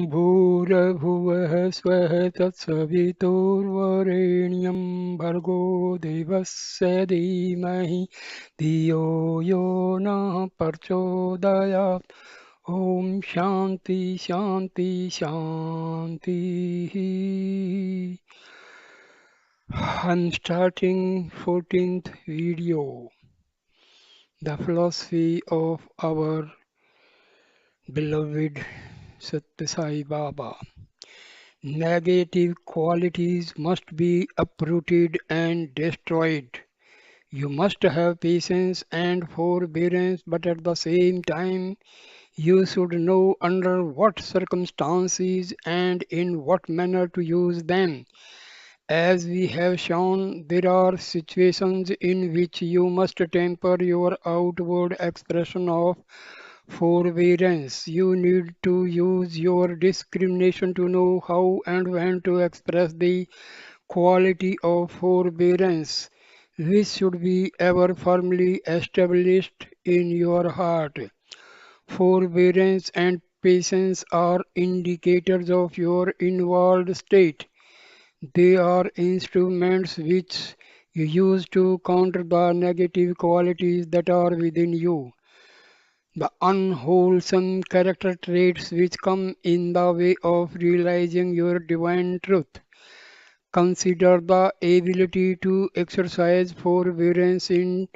भूर्भुवः स्वः तत्सवितुर्वरेण्यं भर्गो देवस्य धीमहि धियो यो नः प्रचोदयात्. ॐ शान्ति शान्ति शान्तिः. I'm starting 14th video. The philosophy of our beloved Satya Sai Baba. Negative qualities must be uprooted and destroyed. You must have patience and forbearance, but at the same time, you should know under what circumstances and in what manner to use them. As we have shown, there are situations in which you must temper your outward expression of forbearance. You need to use your discrimination to know how and when to express the quality of forbearance, which should be ever firmly established in your heart. Forbearance and patience are indicators of your inward state. They are instruments which you use to counter the negative qualities that are within you. The unwholesome character traits which come in the way of realizing your divine truth. Consider the ability to exercise forbearance in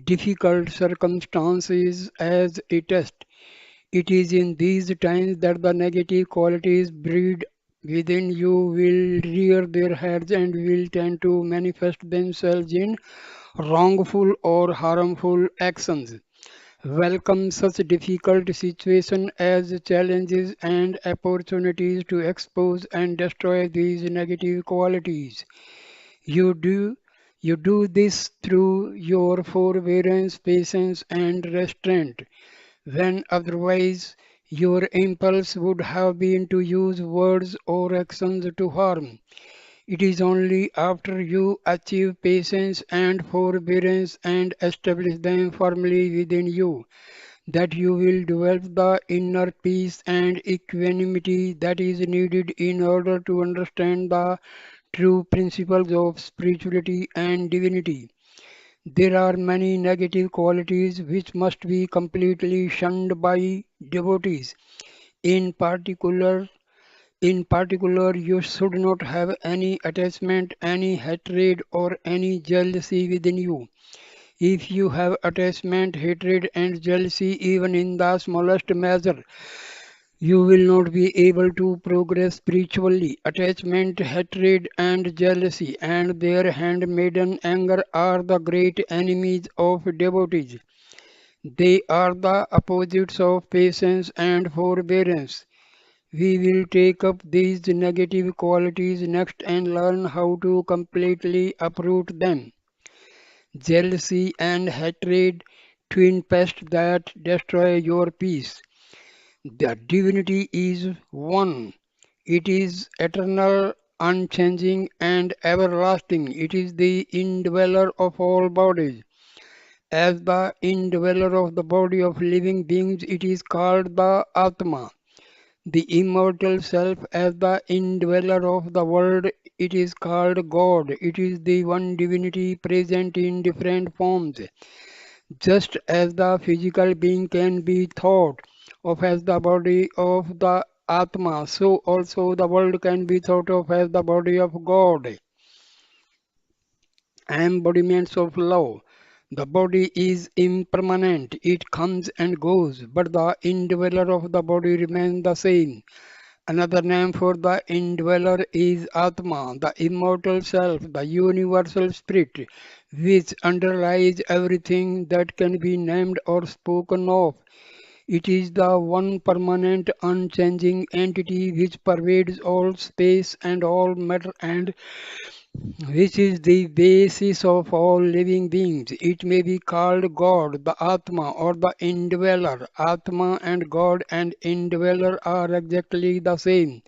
difficult circumstances as a test. It is in these times that the negative qualities bred within you will rear their heads and will tend to manifest themselves in wrongful or harmful actions. Welcome such difficult situations as challenges and opportunities to expose and destroy these negative qualities. You do you do this through your forbearance, patience, and restraint, when otherwise your impulse would have been to use words or actions to harm. It is only after you achieve patience and forbearance and establish them firmly within you that you will develop the inner peace and equanimity that is needed in order to understand the true principles of spirituality and divinity. There are many negative qualities which must be completely shunned by devotees. In particular, you should not have any attachment, any hatred, or any jealousy within you. If you have attachment, hatred, and jealousy, even in the smallest measure, you will not be able to progress spiritually. Attachment, hatred, and jealousy, and their handmaiden anger are the great enemies of devotees. They are the opposites of patience and forbearance. We will take up these negative qualities next and learn how to completely uproot them. Jealousy and hatred, twin pests that destroy your peace. The divinity is one. It is eternal, unchanging, and everlasting. It is the indweller of all bodies. As the indweller of the body of living beings, it is called the Atma. The immortal self, as the indweller of the world, it is called God. It is the one divinity present in different forms. Just as the physical being can be thought of as the body of the Atma, so also the world can be thought of as the body of God, embodiments of love. The body is impermanent, it comes and goes, but the indweller of the body remains the same. Another name for the indweller is Atma, the immortal self, the universal spirit, which underlies everything that can be named or spoken of. It is the one permanent, unchanging entity which pervades all space and all matter and which is the basis of all living beings. It may be called God, the Atma, or the indweller. Atma and God and indweller are exactly the same.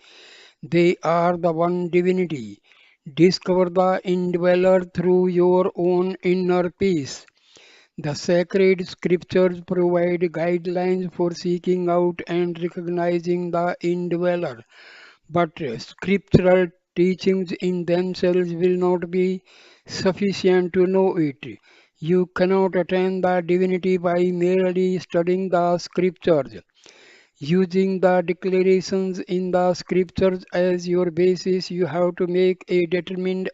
They are the one divinity. Discover the indweller through your own inner peace. The sacred scriptures provide guidelines for seeking out and recognizing the indweller, but scriptural teachings in themselves will not be sufficient to know it. You cannot attain the divinity by merely studying the scriptures. Using the declarations in the scriptures as your basis, you have to make a determined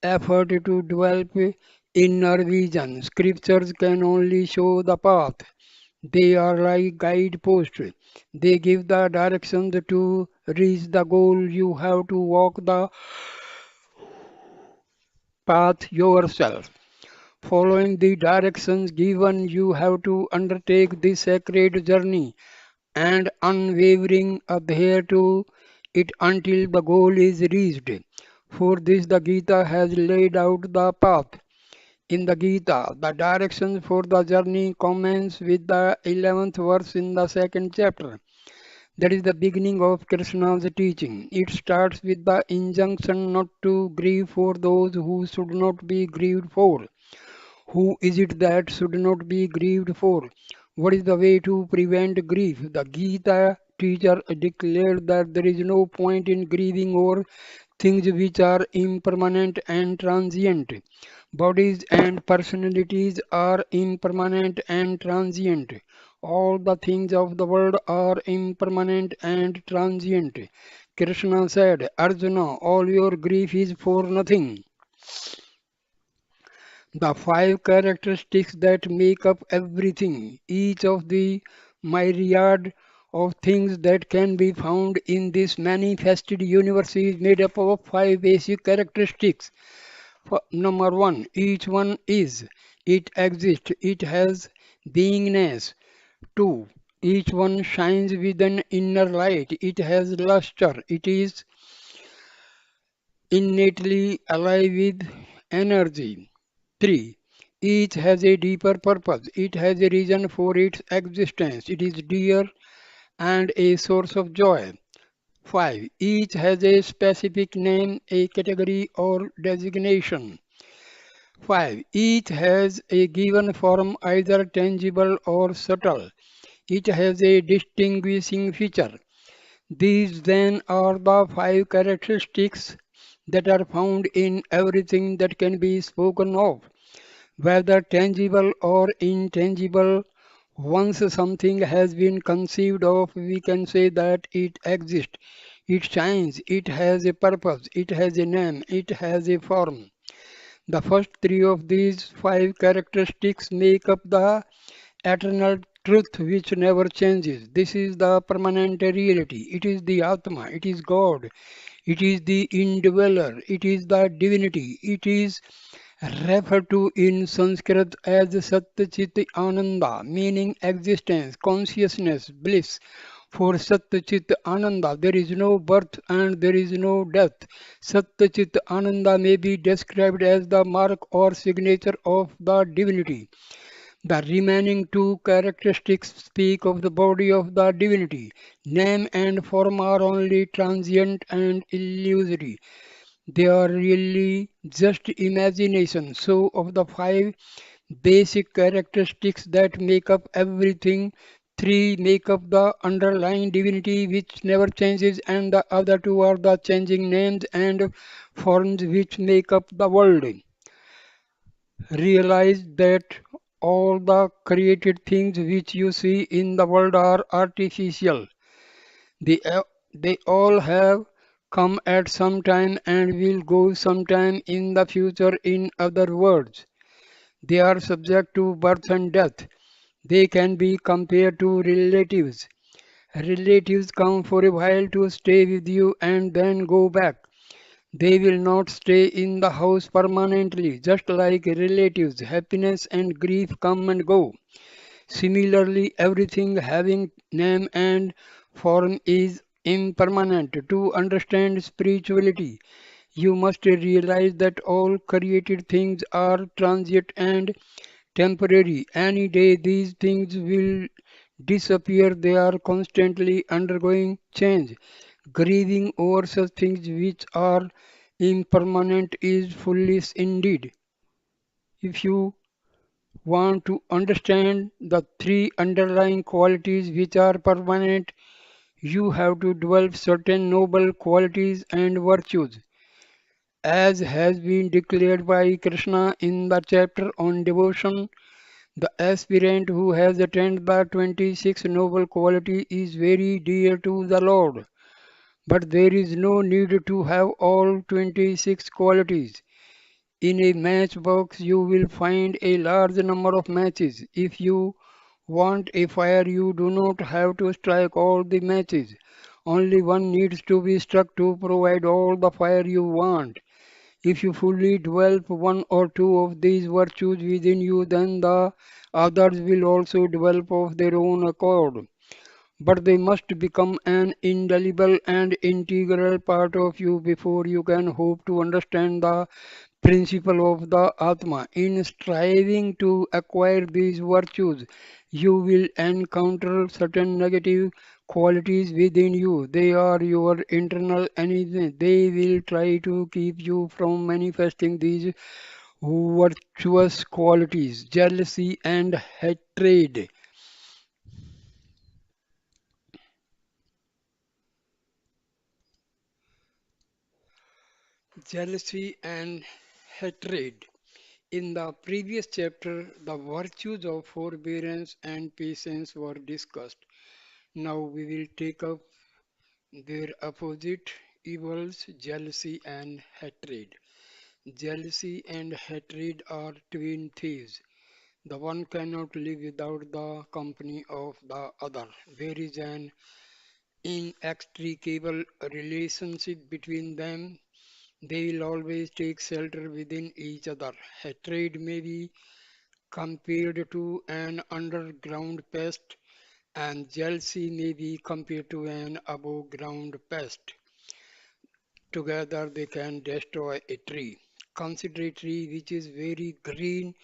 effort to develop inner vision. Scriptures can only show the path. They are like guideposts. They give the directions to reach the goal. You have to walk the path yourself. Following the directions given, you have to undertake this sacred journey and unwavering adhere to it until the goal is reached. For this, the Gita has laid out the path. In the Gita, the directions for the journey commence with the 11th verse in the second chapter. That is the beginning of Krishna's teaching. It starts with the injunction not to grieve for those who should not be grieved for. Who is it that should not be grieved for? What is the way to prevent grief? The Gita teacher declared that there is no point in grieving over things which are impermanent and transient. Bodies and personalities are impermanent and transient. All the things of the world are impermanent and transient. Krishna said, Arjuna, all your grief is for nothing. The five characteristics that make up everything, each of the myriad of things that can be found in this manifested universe is made up of five basic characteristics. Number one, each one is, it exists, it has beingness. Two, each one shines with an inner light, it has luster, it is innately alive with energy. 3. Each has a deeper purpose. It has a reason for its existence. It is dear and a source of joy. 5. Each has a specific name, a category, or designation. 5. Each has a given form, either tangible or subtle. It has a distinguishing feature. These then are the five characteristics that are found in everything that can be spoken of. Whether tangible or intangible, once something has been conceived of, we can say that it exists. It shines, it has a purpose, it has a name, it has a form. The first three of these five characteristics make up the eternal truth which never changes. This is the permanent reality. It is the Atma, it is God, it is the indweller, it is the divinity, it is referred to in Sanskrit as Satya Chit Ananda, meaning existence, consciousness, bliss. For Satya Chit Ananda, there is no birth and there is no death. Satya Chit Ananda may be described as the mark or signature of the divinity. The remaining two characteristics speak of the body of the divinity. Name and form are only transient and illusory. They are really just imagination. So, of the five basic characteristics that make up everything, three make up the underlying divinity which never changes, and the other two are the changing names and forms which make up the world. Realize that all the created things which you see in the world are artificial. They, a- they all have come at some time and will go sometime in the future. In other words, they are subject to birth and death. They can be compared to relatives. Relatives come for a while to stay with you and then go back. They will not stay in the house permanently, just like relatives. Happiness and grief come and go. Similarly, everything having name and form is impermanent. To understand spirituality, you must realize that all created things are transient and temporary. Any day these things will disappear. They are constantly undergoing change. Grieving over such things which are impermanent is foolish indeed. If you want to understand the three underlying qualities which are permanent, you have to develop certain noble qualities and virtues, as has been declared by Krishna in the chapter on devotion. The aspirant who has attained the 26 noble quality is very dear to the Lord. But there is no need to have all 26 qualities. In a matchbox, you will find a large number of matches. If you want a fire, you do not have to strike all the matches. Only one needs to be struck to provide all the fire you want. If you fully develop one or two of these virtues within you, then the others will also develop of their own accord. But they must become an indelible and integral part of you before you can hope to understand the principle of the Atma. In striving to acquire these virtues, you will encounter certain negative qualities within you. They are your internal enemies. They will try to keep you from manifesting these virtuous qualities. Jealousy and hatred. Jealousy and hatred. In the previous chapter, the virtues of forbearance and patience were discussed. Now we will take up their opposite evils, jealousy and hatred. Jealousy and hatred are twin thieves. The one cannot live without the company of the other. There is an inextricable relationship between them. They will always take shelter within each other. Hatred may be compared to an underground pest, and jealousy may be compared to an above ground pest. Together they can destroy a tree. Consider a tree which is very green,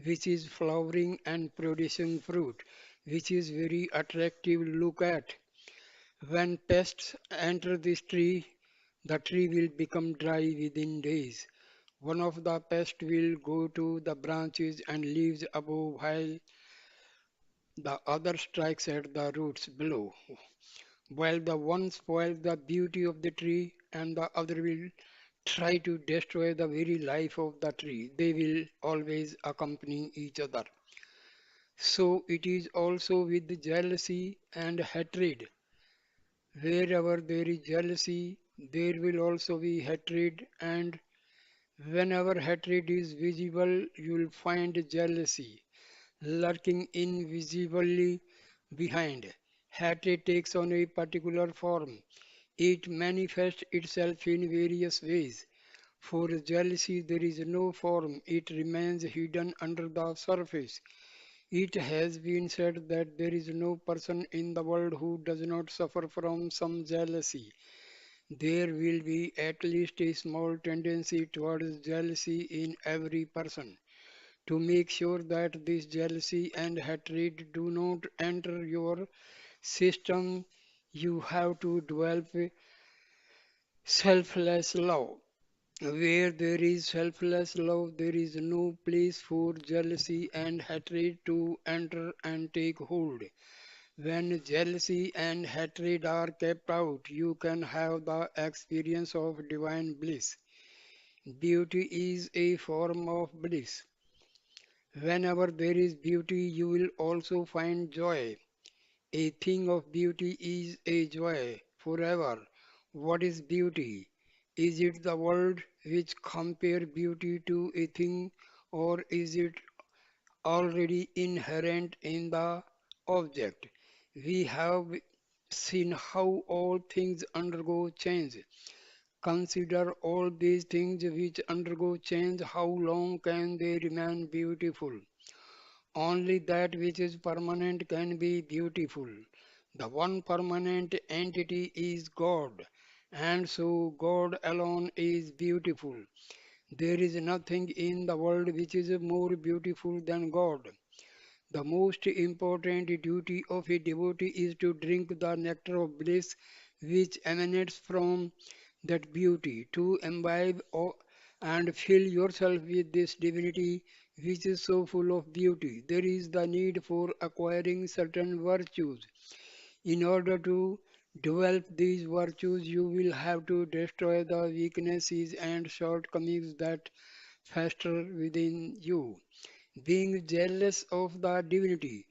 which is flowering and producing fruit, which is very attractive to look at. When pests enter this tree, the tree will become dry within days. One of the pests will go to the branches and leaves above while the other strikes at the roots below. While the one spoils the beauty of the tree and the other will try to destroy the very life of the tree, they will always accompany each other. So it is also with jealousy and hatred. Wherever there is jealousy, there will also be hatred, and whenever hatred is visible, you will find jealousy lurking invisibly behind. Hatred takes on a particular form. It manifests itself in various ways. For jealousy, there is no form, it remains hidden under the surface. It has been said that there is no person in the world who does not suffer from some jealousy. There will be at least a small tendency towards jealousy in every person. To make sure that this jealousy and hatred do not enter your system, you have to develop selfless love. Where there is selfless love, there is no place for jealousy and hatred to enter and take hold. When jealousy and hatred are kept out, you can have the experience of divine bliss. Beauty is a form of bliss. Whenever there is beauty, you will also find joy. A thing of beauty is a joy forever. What is beauty? Is it the world which compare beauty to a thing, or is it already inherent in the object? We have seen how all things undergo change. Consider all these things which undergo change, how long can they remain beautiful? Only that which is permanent can be beautiful. The one permanent entity is God, and so God alone is beautiful. There is nothing in the world which is more beautiful than God. The most important duty of a devotee is to drink the nectar of bliss which emanates from that beauty, to imbibe and fill yourself with this divinity. which is so full of beauty. There is the need for acquiring certain virtues. In order to develop these virtues, you will have to destroy the weaknesses and shortcomings that fester within you. Being jealous of the divinity.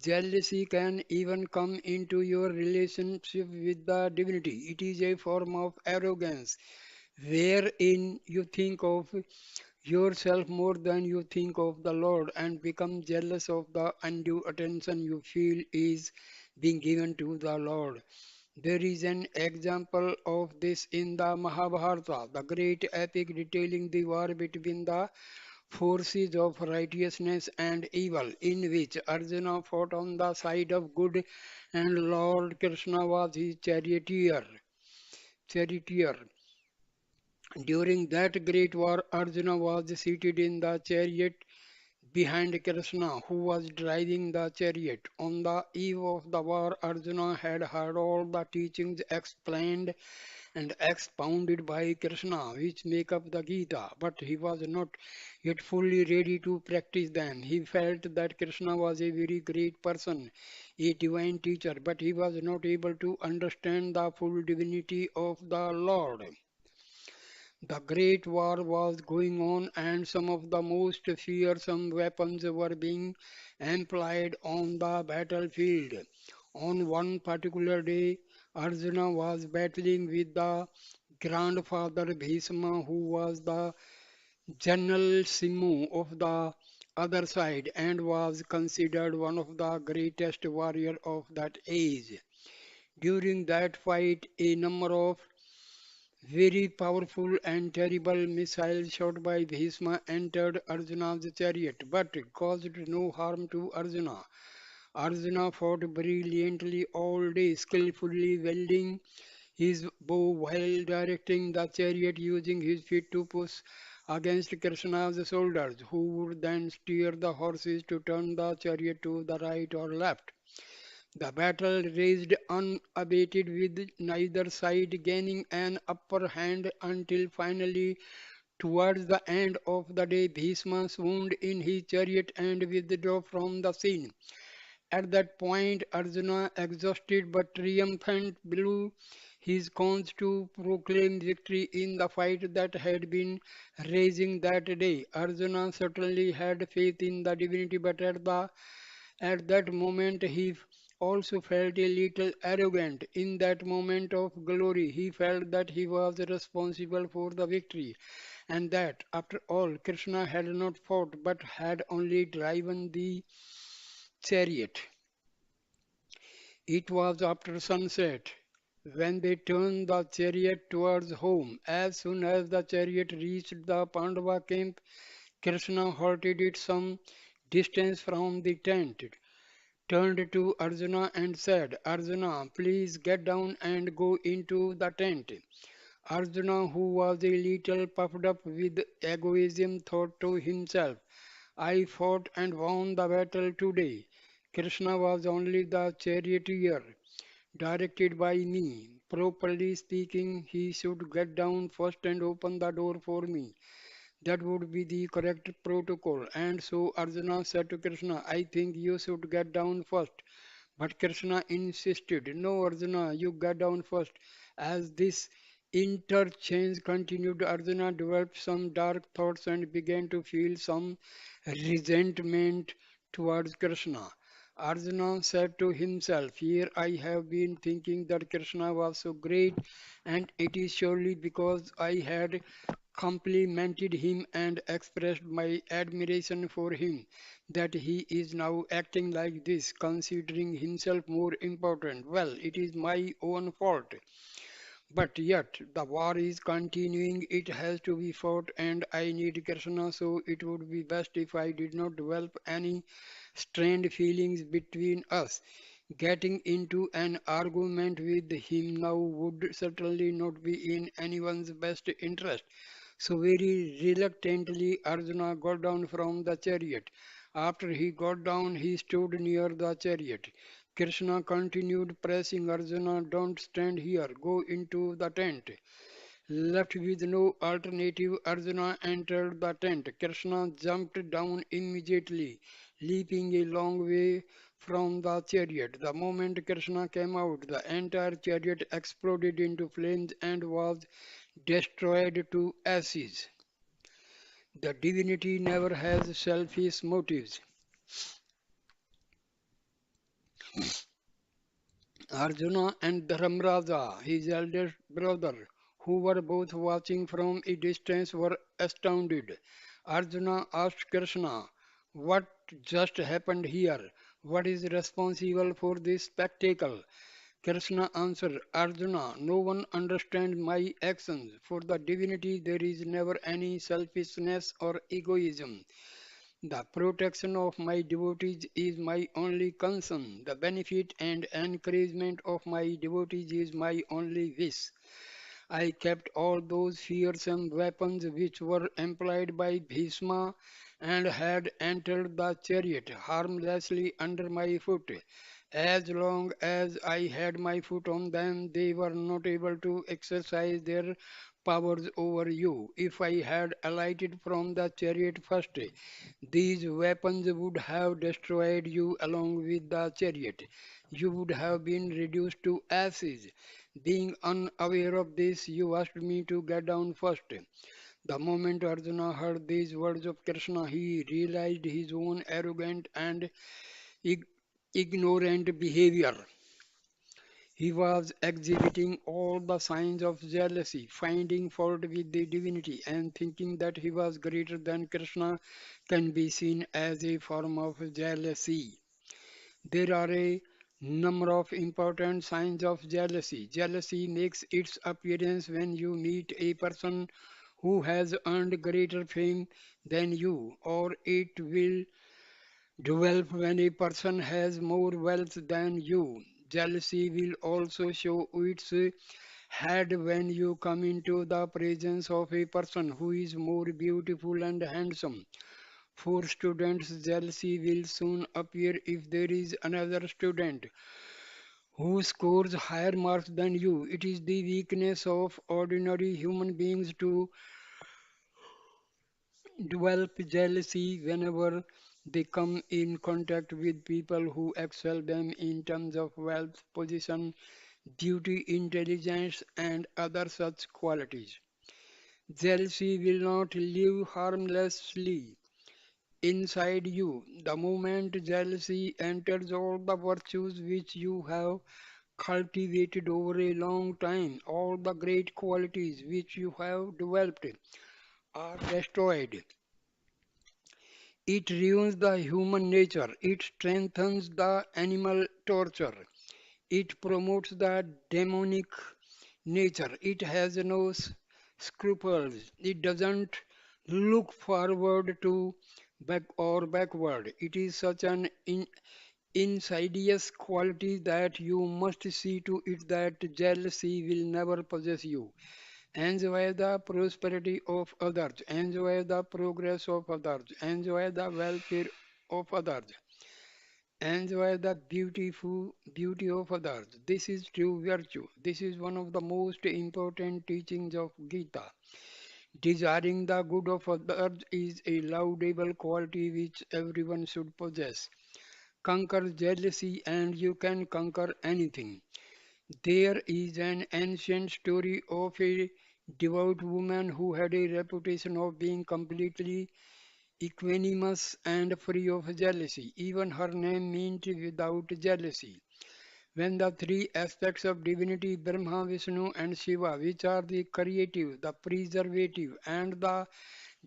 Jealousy can even come into your relationship with the divinity. It is a form of arrogance wherein you think of yourself more than you think of the Lord and become jealous of the undue attention you feel is being given to the Lord. There is an example of this in the Mahabharata, the great epic detailing the war between the forces of righteousness and evil, in which Arjuna fought on the side of good and Lord Krishna was his charioteer. During that great war, Arjuna was seated in the chariot behind Krishna, who was driving the chariot. On the eve of the war, Arjuna had heard all the teachings explained and expounded by Krishna, which make up the Gita, but he was not yet fully ready to practice them. He felt that Krishna was a very great person, a divine teacher, but he was not able to understand the full divinity of the Lord. The Great War was going on, and some of the most fearsome weapons were being employed on the battlefield. On one particular day, Arjuna was battling with the grandfather Bhishma, who was the generalissimo of the other side and was considered one of the greatest warriors of that age. During that fight, a number of very powerful and terrible missiles shot by Bhishma entered Arjuna's chariot but caused no harm to Arjuna. Arjuna fought brilliantly all day, skillfully wielding his bow while directing the chariot using his feet to push against Krishna's shoulders, who would then steer the horses to turn the chariot to the right or left. The battle raged unabated with neither side gaining an upper hand until finally, towards the end of the day, Bhishma swooned in his chariot and withdrew from the scene. At that point, Arjuna, exhausted but triumphant, blew his horns to proclaim victory in the fight that had been raging that day. Arjuna certainly had faith in the divinity, but at that moment he also felt a little arrogant. In that moment of glory, he felt that he was responsible for the victory, and that, after all, Krishna had not fought but had only driven the chariot. It was after sunset when they turned the chariot towards home. As soon as the chariot reached the Pandava camp, Krishna halted it some distance from the tent, turned to Arjuna and said, Arjuna, please get down and go into the tent. Arjuna, who was a little puffed up with egoism, thought to himself, I fought and won the battle today. Krishna was only the charioteer directed by me. Properly speaking, he should get down first and open the door for me. That would be the correct protocol. And so Arjuna said to Krishna, I think you should get down first. But Krishna insisted, no, Arjuna, you get down first. As this interchange continued, Arjuna developed some dark thoughts and began to feel some resentment towards Krishna. Arjuna said to himself, here I have been thinking that Krishna was so great, and it is surely because I had complimented him and expressed my admiration for him that he is now acting like this, considering himself more important. Well, it is my own fault. But yet, the war is continuing, it has to be fought, and I need Krishna, so it would be best if I did not develop any strained feelings between us. Getting into an argument with him now would certainly not be in anyone's best interest. So, very reluctantly, Arjuna got down from the chariot. After he got down, he stood near the chariot. Krishna continued pressing Arjuna, don't stand here, go into the tent. Left with no alternative, Arjuna entered the tent. Krishna jumped down immediately, leaping a long way from the chariot. The moment Krishna came out, the entire chariot exploded into flames and was destroyed to ashes. The divinity never has selfish motives. Arjuna and Dharmraja, his elder brother, who were both watching from a distance, were astounded. Arjuna asked Krishna, "What just happened here? What is responsible for this spectacle?" Krishna answered, "Arjuna, no one understands my actions. For the divinity, there is never any selfishness or egoism. The protection of my devotees is my only concern. The benefit and encouragement of my devotees is my only wish. I kept all those fearsome weapons which were employed by Bhishma and had entered the chariot harmlessly under my foot. As long as I had my foot on them, they were not able to exercise their powers over you. If I had alighted from the chariot first, these weapons would have destroyed you along with the chariot. You would have been reduced to ashes. Being unaware of this, you asked me to get down first. The moment Arjuna heard these words of Krishna, he realized his own arrogant and ig- ignorant behavior. He was exhibiting all the signs of jealousy, finding fault with the divinity, and thinking that he was greater than Krishna can be seen as a form of jealousy. There are a number of important signs of jealousy. Jealousy makes its appearance when you meet a person who has earned greater fame than you, or it will develop when a person has more wealth than you. Jealousy will also show its head when you come into the presence of a person who is more beautiful and handsome. For students, jealousy will soon appear if there is another student who scores higher marks than you. It is the weakness of ordinary human beings to develop jealousy whenever they come in contact with people who excel them in terms of wealth, position, duty, intelligence, and other such qualities. Jealousy will not live harmlessly inside you. The moment jealousy enters, all the virtues which you have cultivated over a long time, all the great qualities which you have developed are destroyed. It ruins the human nature. It strengthens the animal torture. It promotes the demonic nature. It has no scruples. It doesn't look forward to back or backward. It is such an insidious quality that you must see to it that jealousy will never possess you. Enjoy the prosperity of others, enjoy the progress of others, enjoy the welfare of others, enjoy the beautiful beauty of others. This is true virtue. This is one of the most important teachings of Gita. Desiring the good of others is a laudable quality which everyone should possess. Conquer jealousy and you can conquer anything. There is an ancient story of a devout woman who had a reputation of being completely equanimous and free of jealousy. Even her name meant without jealousy. When the three aspects of divinity, Brahma, Vishnu, and Shiva, which are the creative, the preservative, and the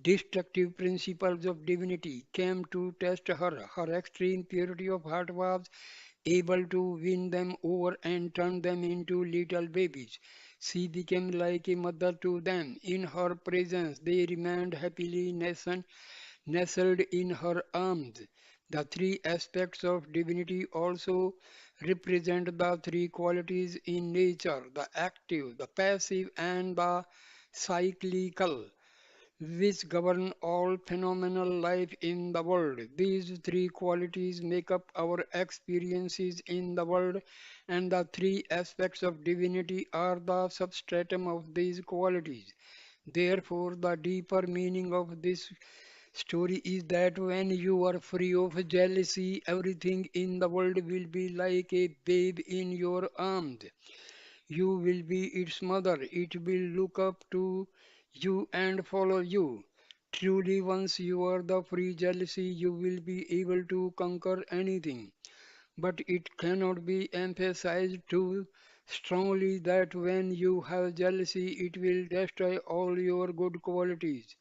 destructive principles of divinity, came to test her, her extreme purity of heart was able to win them over and turn them into little babies. She became like a mother to them. In her presence, they remained happily nestled in her arms. The three aspects of divinity also represent the three qualities in nature: the active, the passive, and the cyclical. which govern all phenomenal life in the world. These three qualities make up our experiences in the world, and the three aspects of divinity are the substratum of these qualities. Therefore, the deeper meaning of this story is that when you are free of jealousy, everything in the world will be like a babe in your arms. You will be its mother. It will look up to you and follow you. Truly, once you are the free jealousy, you will be able to conquer anything. But it cannot be emphasized too strongly that when you have jealousy, it will destroy all your good qualities.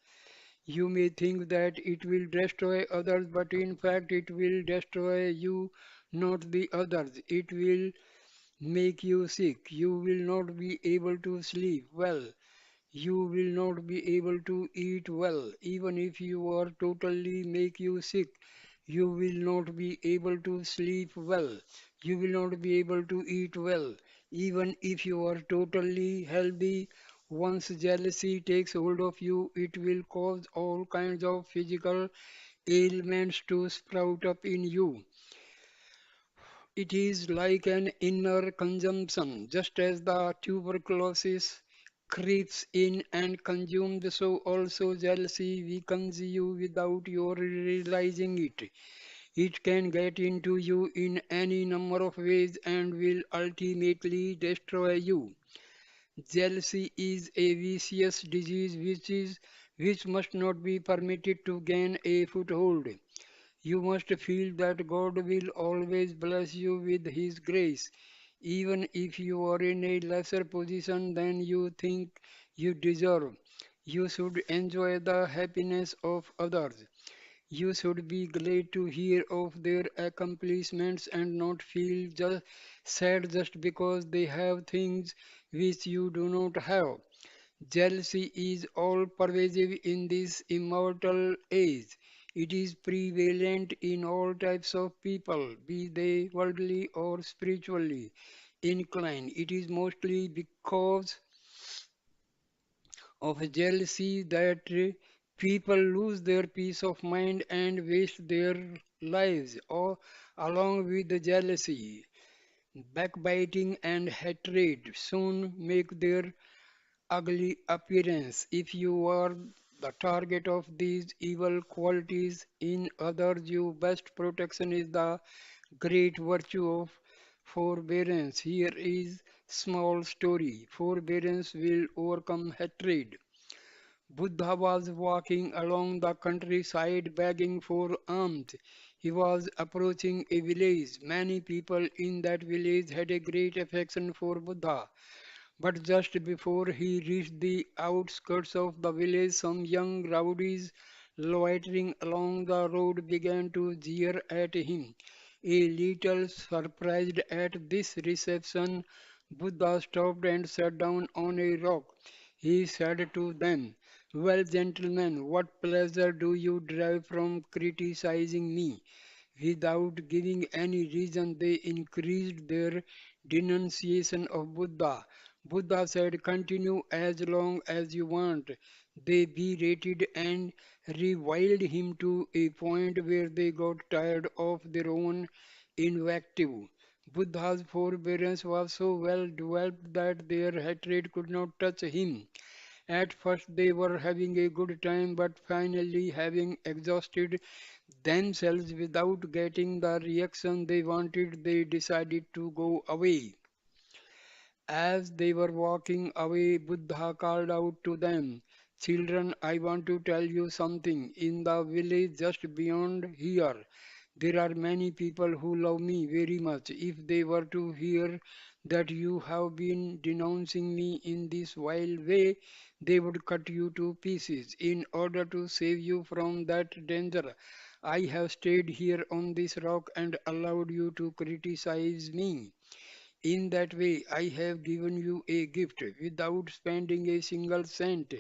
You may think that it will destroy others, but in fact, it will destroy you, not the others. It will make you sick. You will not be able to sleep well. You will not be able to eat well. Even if you are totally make you sick, you will not be able to sleep well. You will not be able to eat well. Even if you are totally healthy, once jealousy takes hold of you, it will cause all kinds of physical ailments to sprout up in you. It is like an inner consumption, just as the tuberculosis creeps in and consumes, so also jealousy weakens you without your realizing it. It can get into you in any number of ways and will ultimately destroy you. Jealousy is a vicious disease which must not be permitted to gain a foothold. You must feel that God will always bless you with His grace, even if you are in a lesser position than you think you deserve. You should enjoy the happiness of others. You should be glad to hear of their accomplishments and not feel just sad just because they have things which you do not have. Jealousy is all pervasive in this immortal age. It is prevalent in all types of people, be they worldly or spiritually inclined. It is mostly because of jealousy that people lose their peace of mind and waste their lives. Or along with the jealousy, backbiting and hatred soon make their ugly appearance. If you are the target of these evil qualities in others, your best protection is the great virtue of forbearance. Here is small story. Forbearance will overcome hatred. Buddha was walking along the countryside begging for alms. He was approaching a village. Many people in that village had a great affection for Buddha. But just before he reached the outskirts of the village, some young rowdies loitering along the road began to jeer at him. A little surprised at this reception, Buddha stopped and sat down on a rock. He said to them, "Well, gentlemen, what pleasure do you derive from criticizing me?" Without giving any reason, they increased their denunciation of Buddha. Buddha said, "Continue as long as you want." They berated and reviled him to a point where they got tired of their own invective. Buddha's forbearance was so well developed that their hatred could not touch him. At first they were having a good time, but finally, having exhausted themselves without getting the reaction they wanted, they decided to go away. As they were walking away, Buddha called out to them, "Children, I want to tell you something. In the village just beyond here, there are many people who love me very much. If they were to hear that you have been denouncing me in this vile way, they would cut you to pieces. In order to save you from that danger, I have stayed here on this rock and allowed you to criticize me. In that way, I have given you a gift without spending a single cent,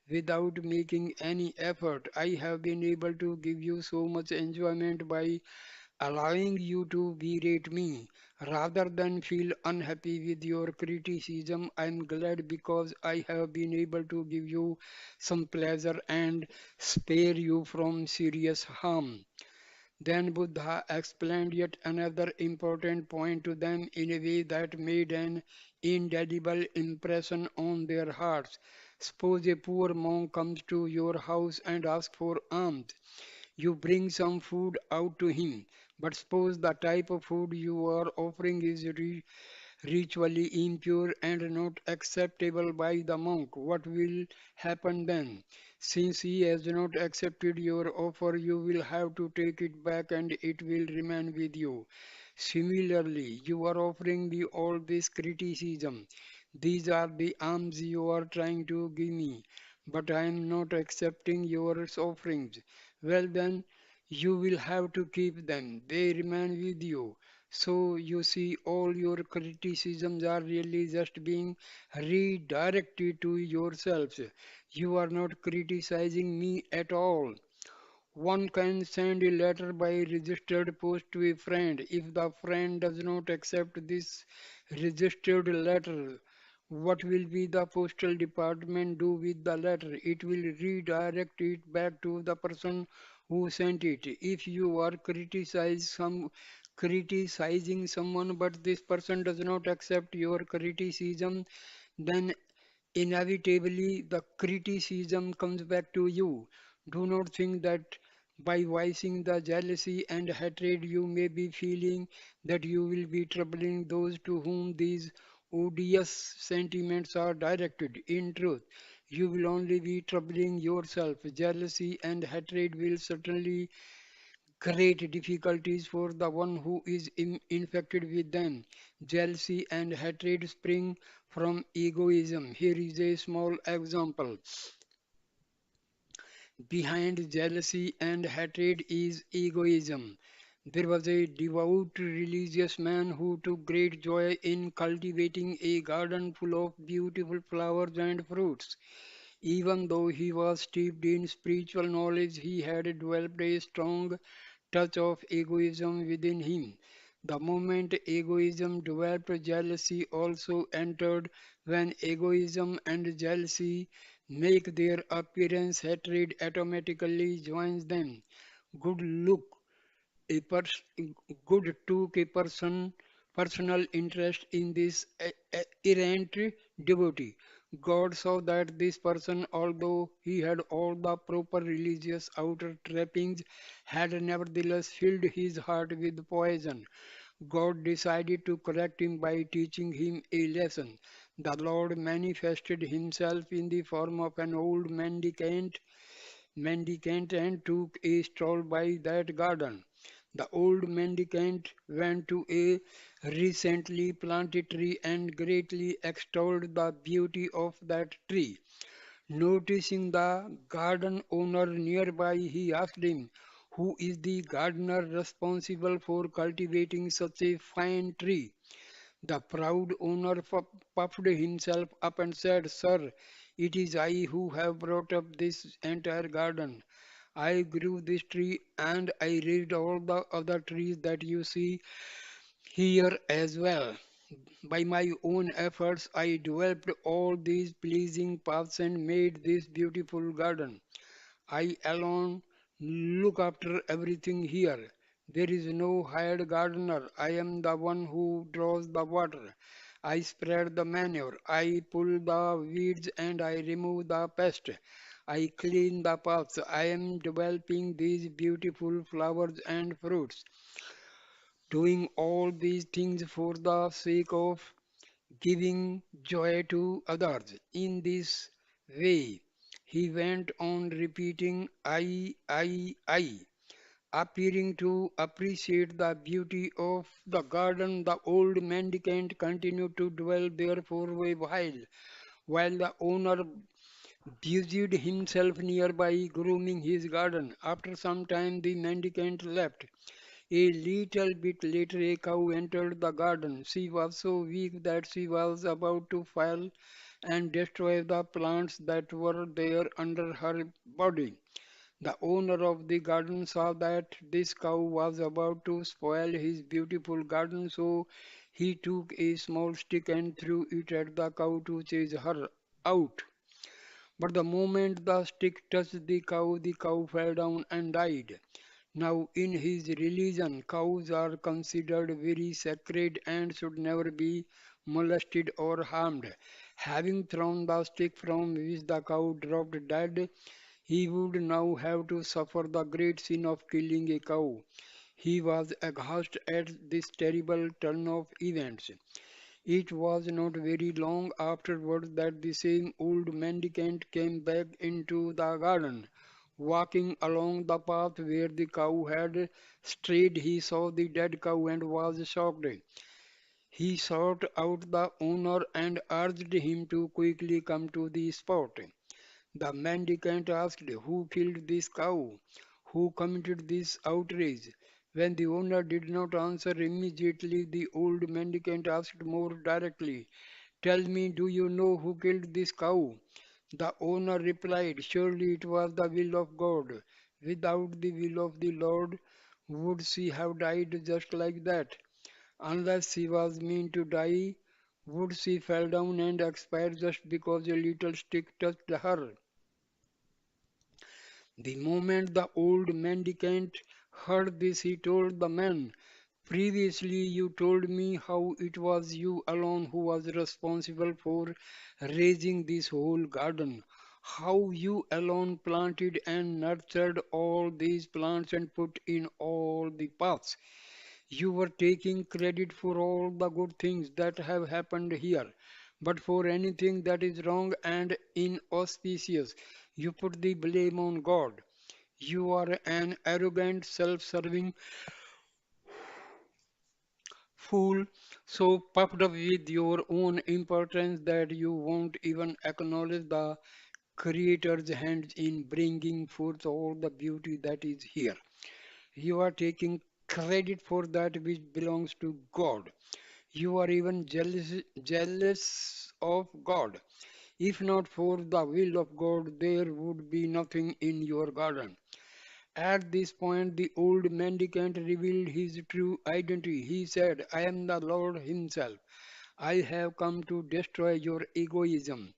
without making any effort. I have been able to give you so much enjoyment by allowing you to berate me rather than feel unhappy with your criticism. I'm glad because I have been able to give you some pleasure and spare you from serious harm. Then Buddha explained yet another important point to them in a way that made an indelible impression on their hearts. Suppose a poor monk comes to your house and asks for alms. You bring some food out to him, but suppose the type of food you are offering is ritually impure and not acceptable by the monk. What will happen then? Since he has not accepted your offer, you will have to take it back and it will remain with you. Similarly, you are offering me all this criticism. These are the alms you are trying to give me, but I am not accepting your offerings. Well, then, you will have to keep them. They remain with you. So, you see, all your criticisms are really just being redirected to yourselves. You are not criticizing me at all. One can send a letter by registered post to a friend. If the friend does not accept this registered letter, what will be the postal department do with the letter? It will redirect it back to the person who sent it. If you are criticizing someone but this person does not accept your criticism, then inevitably the criticism comes back to you. Do not think that by voicing the jealousy and hatred you may be feeling that you will be troubling those to whom these odious sentiments are directed. In truth, you will only be troubling yourself. Jealousy and hatred will certainly create difficulties for the one who is infected with them. Jealousy and hatred spring from egoism. Here is a small example. Behind jealousy and hatred is egoism. There was a devout religious man who took great joy in cultivating a garden full of beautiful flowers and fruits. Even though he was steeped in spiritual knowledge, he had developed a strong touch of egoism within him. The moment egoism developed, jealousy also entered. When egoism and jealousy make their appearance, hatred automatically joins them. Good look a pers- good took a personal interest in this errant devotee. God saw that this person, although he had all the proper religious outer trappings, had nevertheless filled his heart with poison. God decided to correct him by teaching him a lesson. The Lord manifested himself in the form of an old mendicant and took a stroll by that garden. The old mendicant went to a recently planted tree and greatly extolled the beauty of that tree. Noticing the garden owner nearby, he asked him, "Who is the gardener responsible for cultivating such a fine tree?" The proud owner puffed himself up and said, "Sir, it is I who have brought up this entire garden. I grew this tree and I raised all the other trees that you see here as well. By my own efforts, I developed all these pleasing paths and made this beautiful garden. I alone look after everything here. There is no hired gardener. I am the one who draws the water. I spread the manure. I pull the weeds and I remove the pest. I clean the paths. I am developing these beautiful flowers and fruits, doing all these things for the sake of giving joy to others. In this way, he went on repeating I, appearing to appreciate the beauty of the garden. The old mendicant continued to dwell there for a while the owner busied himself nearby grooming his garden. After some time, the mendicant left. A little bit later, a cow entered the garden. She was so weak that she was about to fall and destroy the plants that were there under her body. The owner of the garden saw that this cow was about to spoil his beautiful garden, so he took a small stick and threw it at the cow to chase her out. But the moment the stick touched the cow fell down and died. Now, in his religion, cows are considered very sacred and should never be molested or harmed. Having thrown the stick from which the cow dropped dead, he would now have to suffer the great sin of killing a cow. He was aghast at this terrible turn of events. It was not very long afterwards that the same old mendicant came back into the garden. Walking along the path where the cow had strayed, he saw the dead cow and was shocked. He sought out the owner and urged him to quickly come to the spot. The mendicant asked, "Who killed this cow? Who committed this outrage?" When the owner did not answer immediately, the old mendicant asked more directly, "Tell me, do you know who killed this cow?" The owner replied, "Surely it was the will of God. Without the will of the Lord, would she have died just like that? Unless she was meant to die, would she fall down and expire just because a little stick touched her?" The moment the old mendicant heard this, he told the man, "Previously you told me how it was you alone who was responsible for raising this whole garden, how you alone planted and nurtured all these plants and put in all the paths. You were taking credit for all the good things that have happened here. But for anything that is wrong and inauspicious, you put the blame on God. You are an arrogant, self serving fool, so puffed up with your own importance that you won't even acknowledge the Creator's hand in bringing forth all the beauty that is here. You are taking credit for that which belongs to God. You are even jealous of God. If not for the will of God, there would be nothing in your garden. At this point, the old mendicant revealed his true identity. He said, "I am the Lord Himself. I have come to destroy your egoism."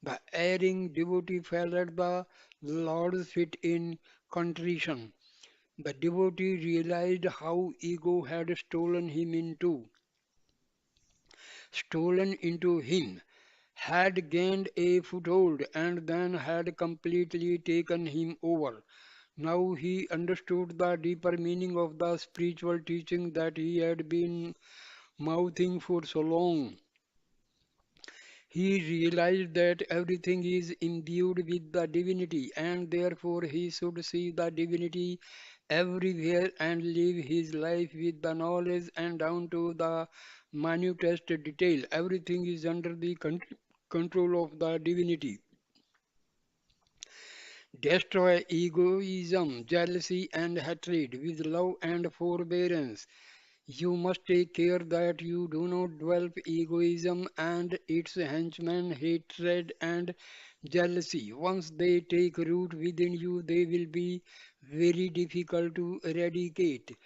The erring devotee fell at the Lord's feet in contrition. The devotee realized how ego had stolen into him, had gained a foothold, and then had completely taken him over. Now he understood the deeper meaning of the spiritual teaching that he had been mouthing for so long. He realized that everything is imbued with the divinity, and therefore he should see the divinity everywhere and live his life with the knowledge and down to the minutest detail. Everything is under the control of the divinity. Destroy egoism, jealousy, and hatred with love and forbearance. You must take care that you do not develop egoism and its henchmen, hatred and jealousy. Once they take root within you, they will be very difficult to eradicate.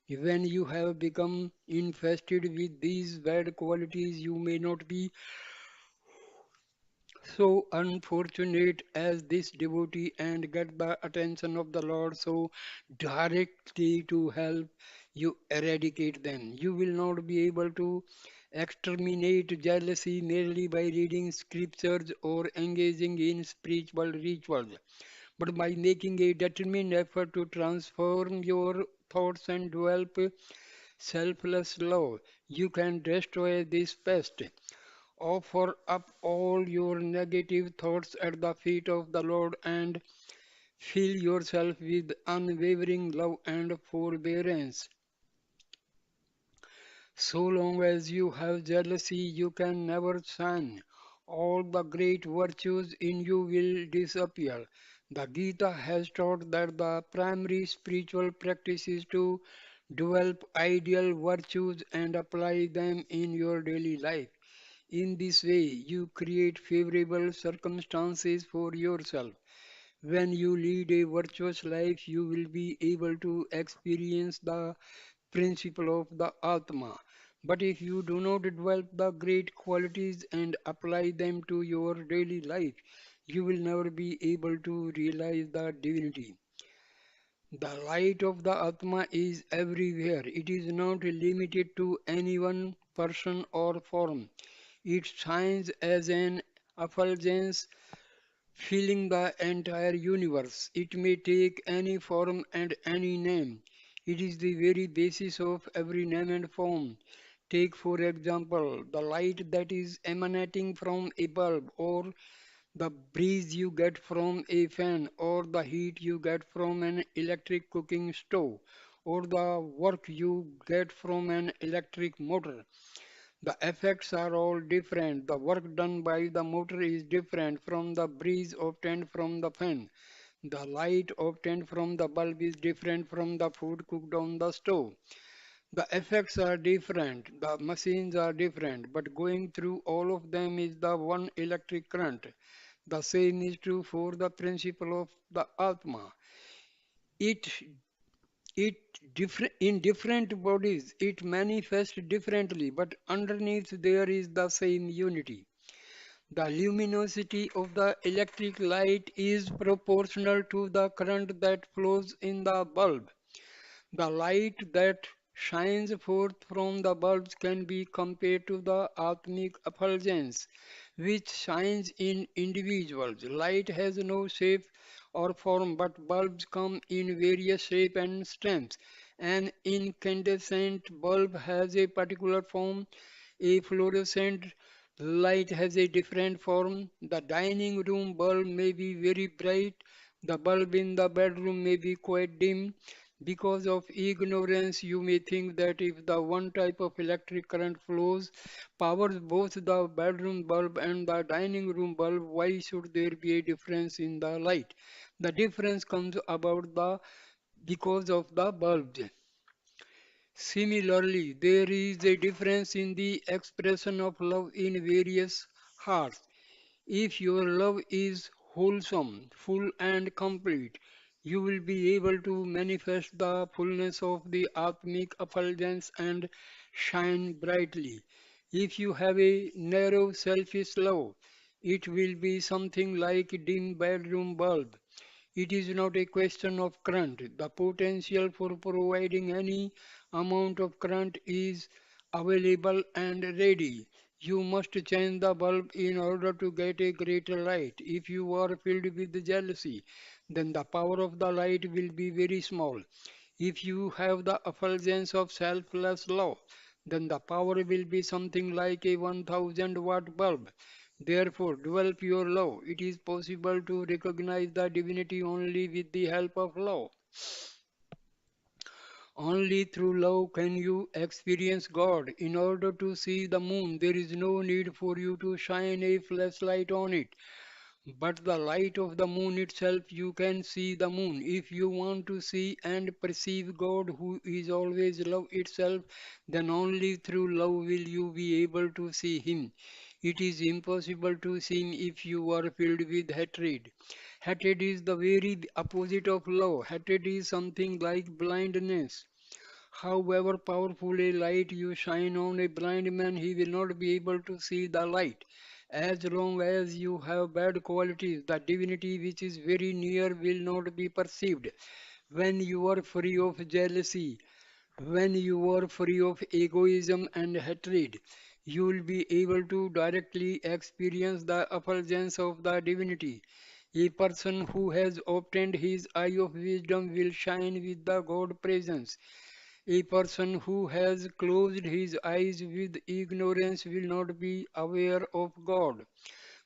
When you have become infested with these bad qualities, you may not be so unfortunate as this devotee and get the attention of the Lord so directly to help you eradicate them. You will not be able to exterminate jealousy merely by reading scriptures or engaging in spiritual rituals, but by making a determined effort to transform your thoughts and develop selfless love. You can destroy this pest. Offer up all your negative thoughts at the feet of the Lord and fill yourself with unwavering love and forbearance. So long as you have jealousy, you can never shine. All the great virtues in you will disappear. The Gita has taught that the primary spiritual practice is to develop ideal virtues and apply them in your daily life. In this way, you create favorable circumstances for yourself. When you lead a virtuous life, you will be able to experience the principle of the Atma. But if you do not develop the great qualities and apply them to your daily life, you will never be able to realize the divinity. The light of the Atma is everywhere. It is not limited to any one person or form. It shines as an effulgence filling the entire universe. It may take any form and any name. It is the very basis of every name and form. Take, for example, the light that is emanating from a bulb, or the breeze you get from a fan, or the heat you get from an electric cooking stove, or the work you get from an electric motor. The effects are all different. The work done by the motor is different from the breeze obtained from the fan. The light obtained from the bulb is different from the food cooked on the stove. The effects are different, the machines are different, but going through all of them is the one electric current. The same is true for the principle of the Atma. It in different bodies it manifests differently, but underneath there is the same unity. The luminosity of the electric light is proportional to the current that flows in the bulb. The light that shines forth from the bulbs can be compared to the atmic effulgence which shines in individuals. Light has no shape or form, but bulbs come in various shape and strengths. An incandescent bulb has a particular form, a fluorescent light has a different form. The dining room bulb may be very bright, the bulb in the bedroom may be quite dim. Because of ignorance, you may think that if the one type of electric current flows, powers both the bedroom bulb and the dining room bulb, why should there be a difference in the light? The difference comes about the because of the bulbs. Similarly, there is a difference in the expression of love in various hearts. If your love is wholesome, full, and complete, you will be able to manifest the fullness of the Atmic effulgence and shine brightly. If you have a narrow, selfish love, it will be something like a dim bedroom bulb. It is not a question of current. The potential for providing any amount of current is available and ready. You must change the bulb in order to get a greater light. If you are filled with jealousy, then the power of the light will be very small. If you have the effulgence of selfless love, then the power will be something like a 1000-watt bulb. Therefore, develop your love. It is possible to recognize the divinity only with the help of love. Only through love can you experience God. In order to see the moon, there is no need for you to shine a flashlight on it. But the light of the moon itself, you can see the moon. If you want to see and perceive God, who is always love itself, then only through love will you be able to see Him. It is impossible to see Him if you are filled with hatred. Hatred is the very opposite of love. Hatred is something like blindness. However powerful a light you shine on a blind man, he will not be able to see the light. As long as you have bad qualities, the divinity which is very near will not be perceived. When you are free of jealousy, when you are free of egoism and hatred, you will be able to directly experience the effulgence of the divinity. A person who has obtained his eye of wisdom will shine with the God presence. A person who has closed his eyes with ignorance will not be aware of God.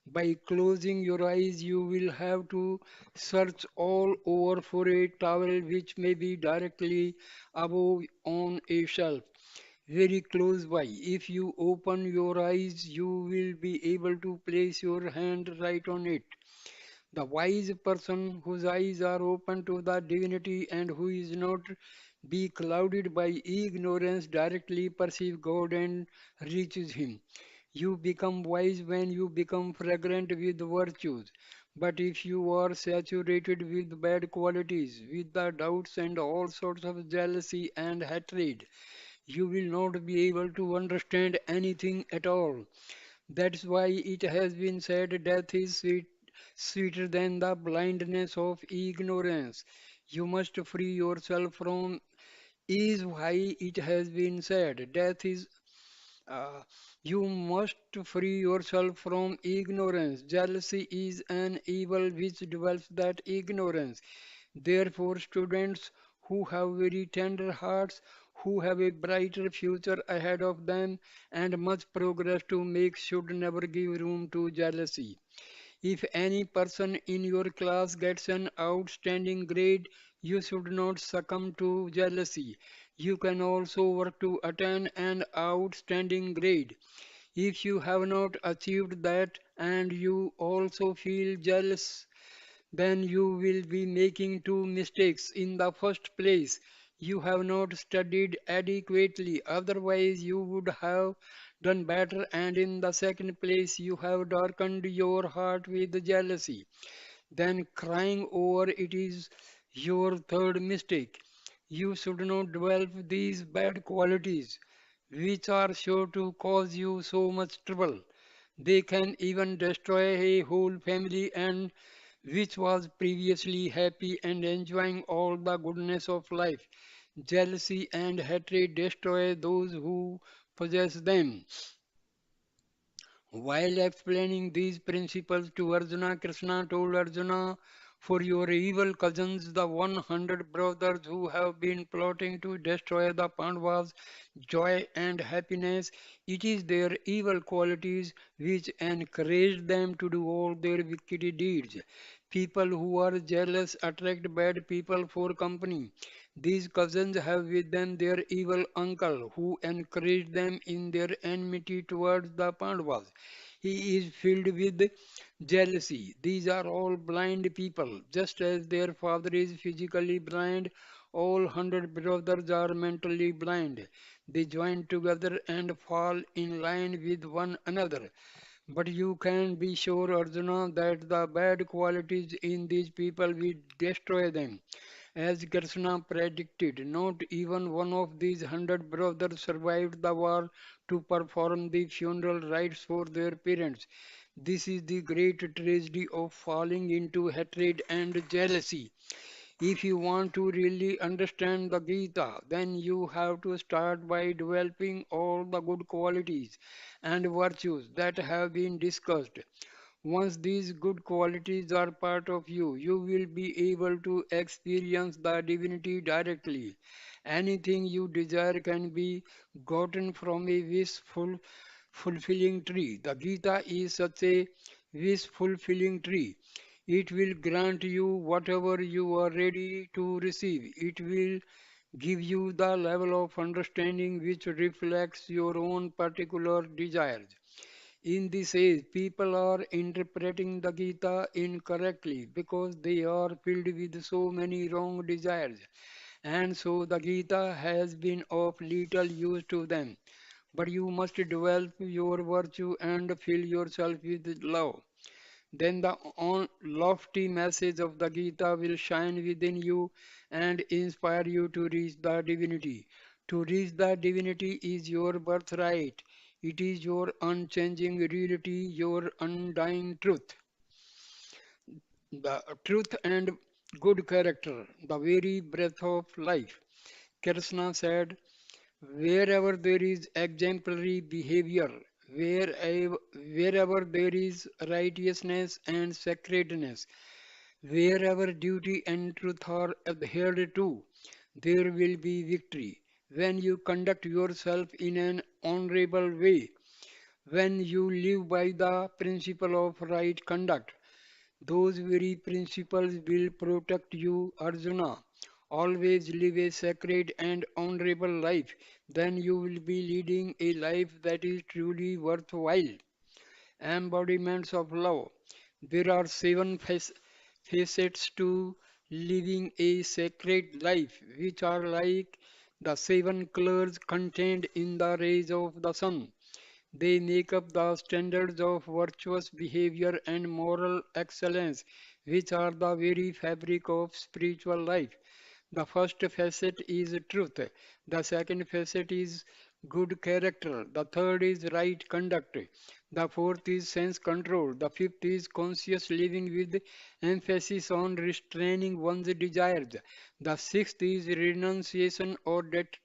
By closing your eyes, you will have to search all over for a towel which may be directly above on a shelf, very close by. If you open your eyes, you will be able to place your hand right on it. The wise person whose eyes are open to the divinity and who is not be clouded by ignorance directly perceive God and reaches Him. You become wise when you become fragrant with virtues. But if you are saturated with bad qualities, with the doubts and all sorts of jealousy and hatred, you will not be able to understand anything at all. That's why it has been said death is sweeter than the blindness of ignorance. You must free yourself from is why it has been said death is uh, you must free yourself from ignorance. Jealousy is an evil which develops that ignorance. Therefore, students who have very tender hearts, who have a brighter future ahead of them, and much progress to make, should never give room to jealousy. If any person in your class gets an outstanding grade, you should not succumb to jealousy. You can also work to attain an outstanding grade. If you have not achieved that and you also feel jealous, then you will be making two mistakes. In the first place, you have not studied adequately, otherwise, you would have done better. And in the second place, you have darkened your heart with jealousy. Then crying over it is your third mistake. You should not develop these bad qualities, which are sure to cause you so much trouble. They can even destroy a whole family and which was previously happy and enjoying all the goodness of life. Jealousy and hatred destroy those who possess them. While explaining these principles to Arjuna, Krishna told Arjuna, for your evil cousins, the 100 brothers who have been plotting to destroy the Pandavas, joy and happiness, it is their evil qualities which encourage them to do all their wicked deeds. People who are jealous attract bad people for company. These cousins have with them their evil uncle who encouraged them in their enmity towards the Pandavas. He is filled with jealousy. These are all blind people. Just as their father is physically blind, all 100 brothers are mentally blind. They join together and fall in line with one another. But you can be sure, Arjuna, that the bad qualities in these people will destroy them. As Krishna predicted, not even one of these 100 brothers survived the war to perform the funeral rites for their parents. This is the great tragedy of falling into hatred and jealousy. If you want to really understand the Gita, then you have to start by developing all the good qualities and virtues that have been discussed. Once these good qualities are part of you, you will be able to experience the divinity directly. Anything you desire can be gotten from a fulfilling tree. The Gita is such a wish fulfilling tree. It will grant you whatever you are ready to receive. It will give you the level of understanding which reflects your own particular desires. In this age, people are interpreting the Gita incorrectly because they are filled with so many wrong desires, and so the Gita has been of little use to them. But you must develop your virtue and fill yourself with love. Then the lofty message of the Gita will shine within you and inspire you to reach the divinity. To reach the divinity is your birthright. It is your unchanging reality, your undying truth. The truth and good character, the very breath of life. Krishna said, wherever there is exemplary behavior, wherever there is righteousness and sacredness, wherever duty and truth are adhered to, there will be victory. When you conduct yourself in an honorable way, when you live by the principle of right conduct, those very principles will protect you, Arjuna. Always live a sacred and honorable life. Then you will be leading a life that is truly worthwhile. Embodiments of love. There are seven facets to living a sacred life, which are like the seven colors contained in the rays of the sun. They make up the standards of virtuous behavior and moral excellence, which are the very fabric of spiritual life. The first facet is truth. The second facet is good character. The third is right conduct. The fourth is sense control. The fifth is conscious living with emphasis on restraining one's desires. The sixth is renunciation or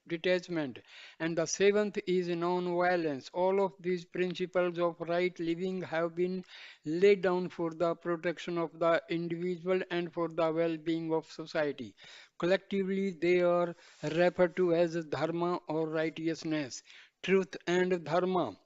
detachment. And the seventh is non-violence. All of these principles of right living have been laid down for the protection of the individual and for the well-being of society. Collectively, they are referred to as dharma or righteousness. Truth and dharma.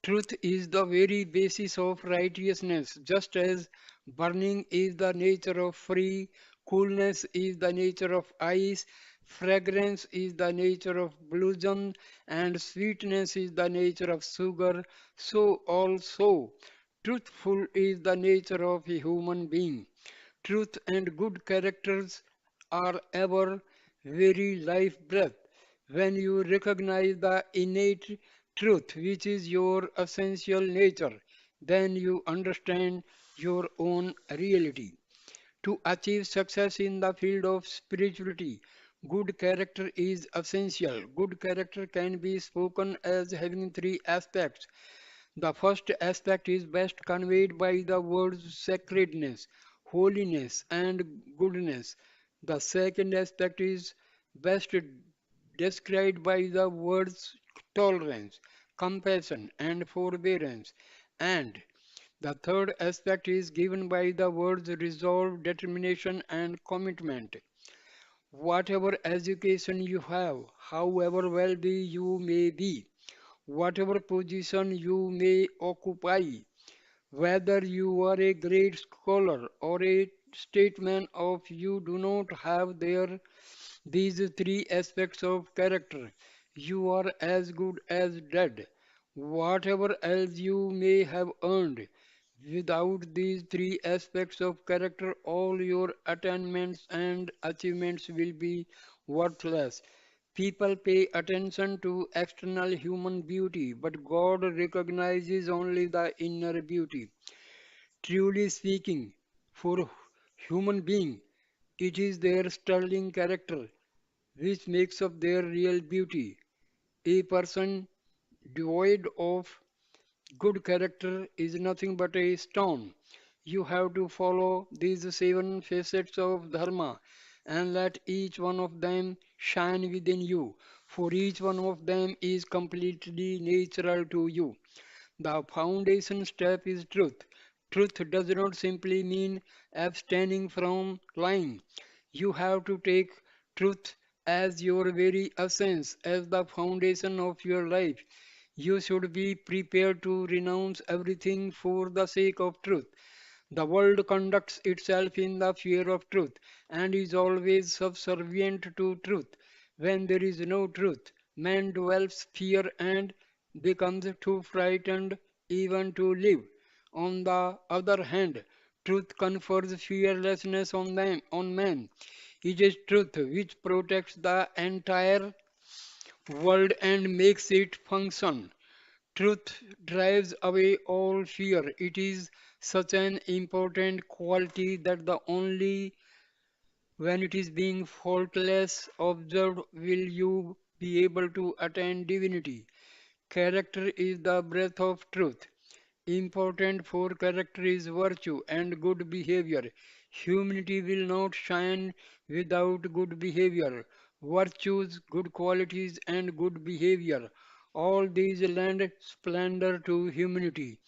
Truth is the very basis of righteousness, just as burning is the nature of fire, coolness is the nature of ice, fragrance is the nature of blossom, and sweetness is the nature of sugar, so also truthful is the nature of a human being. Truth and good characters are ever very life breath. When you recognize the innate truth, which is your essential nature, then you understand your own reality. To achieve success in the field of spirituality, good character is essential. Good character can be spoken as having three aspects. The first aspect is best conveyed by the words sacredness, holiness, and goodness. The second aspect is best described by the words tolerance, compassion, and forbearance. And the third aspect is given by the words resolve, determination, and commitment. Whatever education you have, however wealthy you may be, whatever position you may occupy, whether you are a great scholar or a statesman of you do not have these three aspects of character, you are as good as dead. Whatever else you may have earned, without these three aspects of character, all your attainments and achievements will be worthless. People pay attention to external human beauty, but God recognizes only the inner beauty. Truly speaking, for human being, it is their sterling character which makes up their real beauty. A person devoid of good character is nothing but a stone. You have to follow these seven facets of dharma and let each one of them shine within you, for each one of them is completely natural to you. The foundation step is truth. Truth does not simply mean abstaining from lying. You have to take truth as your very essence, as the foundation of your life. You should be prepared to renounce everything for the sake of truth. The world conducts itself in the fear of truth and is always subservient to truth. When there is no truth, man develops fear and becomes too frightened even to live. On the other hand, truth confers fearlessness on man. It is truth which protects the entire world and makes it function. Truth drives away all fear. It is such an important quality that the only when it is being faultless observed will you be able to attain divinity. Character is the breath of truth. Important for character is virtue and good behavior. Humanity will not shine without good behavior. Virtues, good qualities, and good behavior. All these lend splendor to humanity.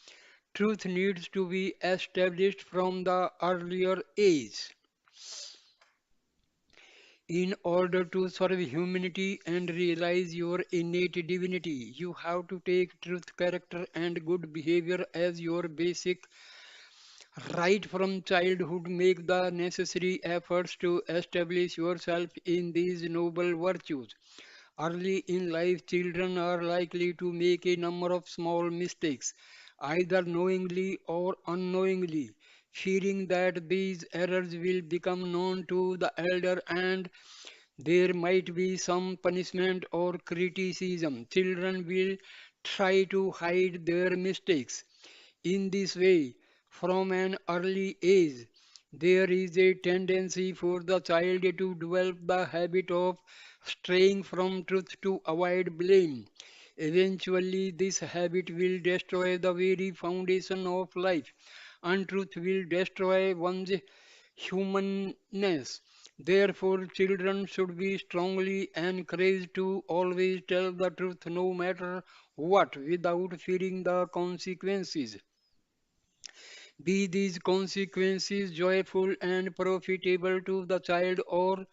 Truth needs to be established from the earlier age. In order to serve humanity and realize your innate divinity, you have to take truth, character, and good behavior as your basic right from childhood. Make the necessary efforts to establish yourself in these noble virtues. Early in life, children are likely to make a number of small mistakes, either knowingly or unknowingly, fearing that these errors will become known to the elder and There might be some punishment or criticism. Children will try to hide their mistakes. In this way, from an early age, there is a tendency for the child to develop the habit of straying from truth to avoid blame. Eventually, this habit will destroy the very foundation of life. Untruth will destroy one's humanness. Therefore, children should be strongly encouraged to always tell the truth no matter what, without fearing the consequences. Be these consequences joyful and profitable to the child, or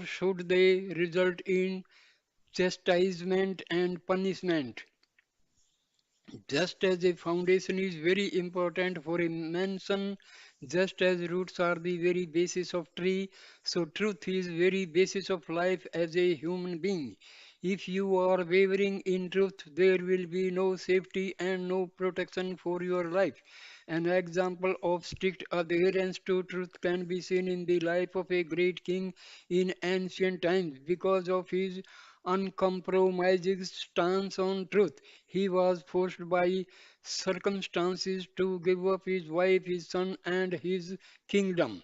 should they result in chastisement and punishment? Just as a foundation is very important for a mansion, just as roots are the very basis of tree, so truth is very basis of life as a human being. If you are wavering in truth, there will be no safety and no protection for your life. An example of strict adherence to truth can be seen in the life of a great king in ancient times. Because of his uncompromising stance on truth, he was forced by circumstances to give up his wife, his son, and his kingdom.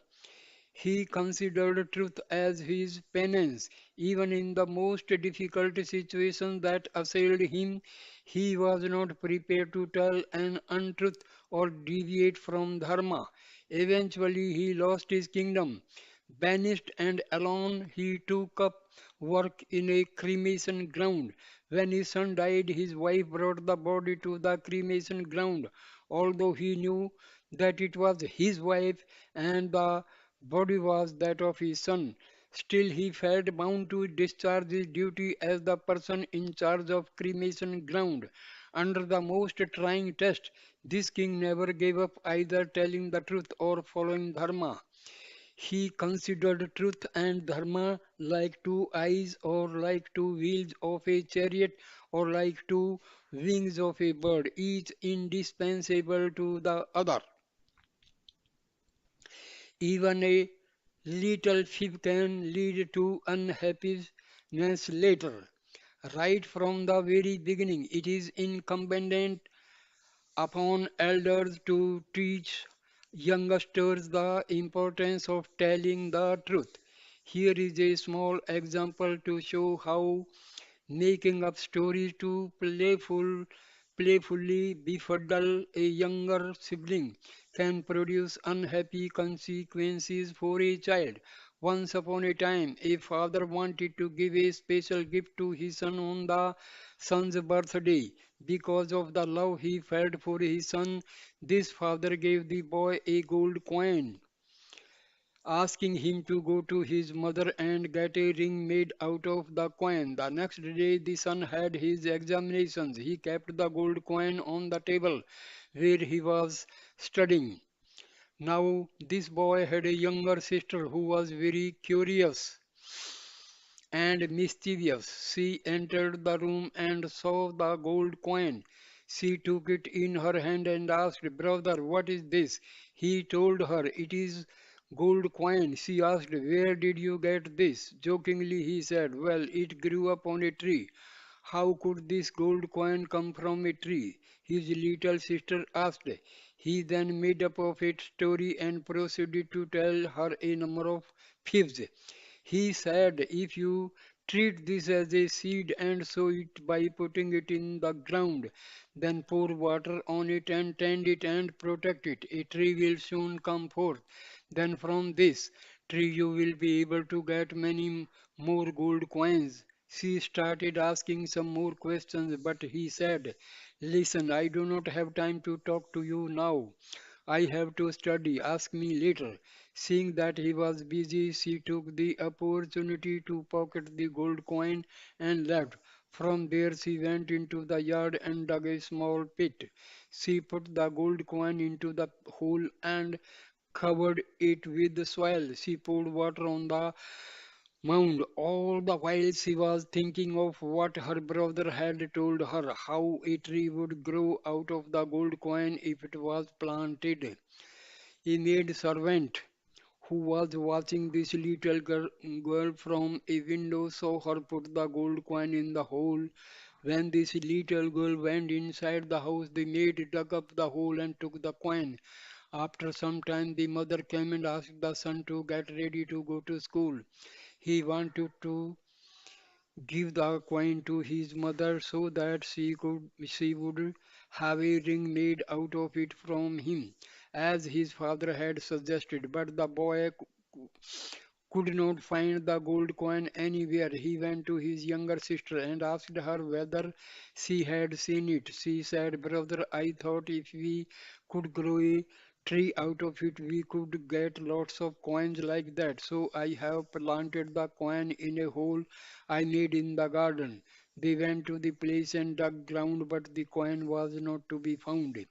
He considered truth as his penance. Even in the most difficult situations that assailed him, he was not prepared to tell an untruth or deviate from dharma. Eventually, he lost his kingdom. Banished and alone, he took up work in a cremation ground. When his son died, his wife brought the body to the cremation ground. Although he knew that it was his wife and the body was that of his son, still he felt bound to discharge his duty as the person in charge of cremation ground. Under the most trying test, this king never gave up either telling the truth or following dharma. He considered truth and dharma like two eyes, or like two wheels of a chariot, or like two wings of a bird, each indispensable to the other. Even a little fib can lead to unhappiness later. Right from the very beginning, it is incumbent upon elders to teach youngsters the importance of telling the truth. Here is a small example to show how making up stories to playfully befuddle a younger sibling can produce unhappy consequences for a child. Once upon a time, a father wanted to give a special gift to his son on the son's birthday. Because of the love he felt for his son, this father gave the boy a gold coin, asking him to go to his mother and get a ring made out of the coin. The next day, the son had his examinations. He kept the gold coin on the table where he was studying. Now, this boy had a younger sister who was very curious and mischievous. She entered the room and saw the gold coin. She took it in her hand and asked, "Brother, what is this?" He told her, "It is gold coin." She asked, "Where did you get this?" Jokingly he said, "Well, it grew up on a tree." "How could this gold coin come from a tree?" his little sister asked. He then made up of it story and proceeded to tell her a number of fibs. He said, "If you treat this as a seed and sow it by putting it in the ground, then pour water on it and tend it and protect it, a tree will soon come forth. Then from this tree you will be able to get many more gold coins." She started asking some more questions, but he said, "Listen, I do not have time to talk to you now. I have to study. Ask me later." Seeing that he was busy, she took the opportunity to pocket the gold coin and left. From there, she went into the yard and dug a small pit. She put the gold coin into the hole and covered it with the soil. She poured water on the mound. All the while she was thinking of what her brother had told her, how a tree would grow out of the gold coin if it was planted. He made servant who was watching this little girl from a window saw her put the gold coin in the hole. When this little girl went inside the house, the maid dug up the hole and took the coin. After some time, the mother came and asked the son to get ready to go to school. He wanted to give the coin to his mother so that she would have a ring made out of it from him, as his father had suggested. But the boy could not find the gold coin anywhere. He went to his younger sister and asked her whether she had seen it. She said, "Brother, I thought if we could grow a tree out of it, we could get lots of coins like that. So I have planted the coin in a hole I made in the garden." They went to the place and dug ground, but the coin was not to be found.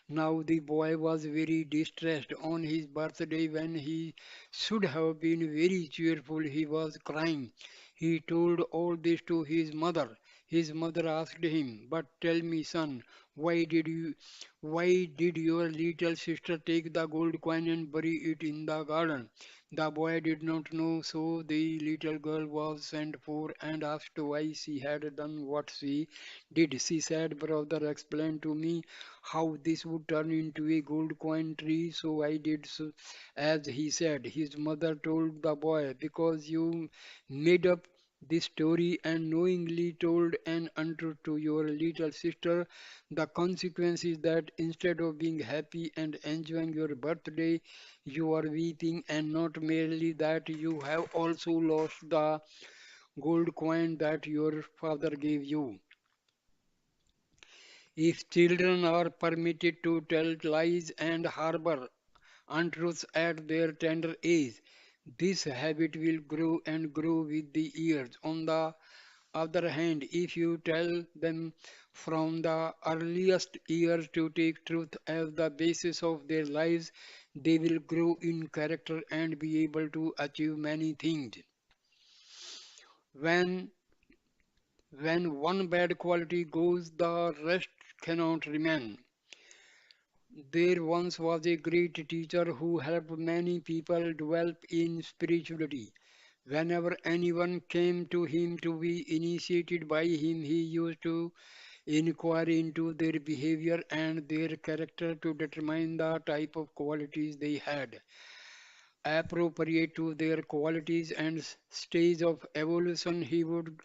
Now the boy was very distressed. On his birthday, when he should have been very cheerful, he was crying. He told all this to his mother. His mother asked him, "But tell me, son, why did your little sister take the gold coin and bury it in the garden?" The boy did not know, so the little girl was sent for and asked why she had done what she did. She said, "Brother explained to me how this would turn into a gold coin tree, so I did so as he said." His mother told the boy, "Because you made up this story and knowingly told an untruth to your little sister, the consequence is that instead of being happy and enjoying your birthday, you are weeping, and not merely that, you have also lost the gold coin that your father gave you." If children are permitted to tell lies and harbor untruths at their tender age, this habit will grow and grow with the years. On the other hand, if you tell them from the earliest years to take truth as the basis of their lives, they will grow in character and be able to achieve many things. When when one bad quality goes, the rest cannot remain. There once was a great teacher who helped many people develop in spirituality. Whenever anyone came to him to be initiated by him, he used to inquire into their behavior and their character to determine the type of qualities they had appropriate to their qualities and stage of evolution. He would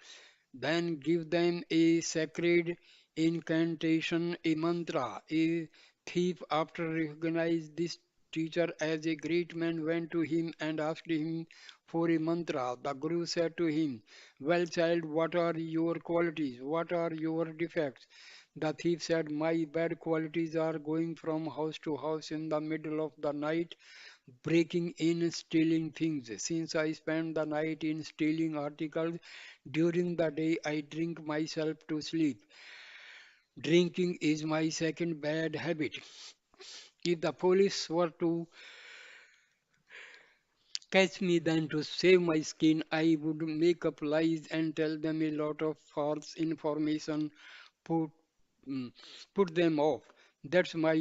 then give them a sacred incantation, a mantra. A thief, after recognizing this teacher as a great man, went to him and asked him for a mantra. The Guru said to him, "Well, child, what are your qualities? What are your defects?" The thief said, "My bad qualities are going from house to house in the middle of the night, breaking in, stealing things. Since I spend the night in stealing articles, during the day I drink myself to sleep. Drinking is my second bad habit. If the police were to catch me, then to save my skin, I would make up lies and tell them a lot of false information, put, mm, put them off. That's my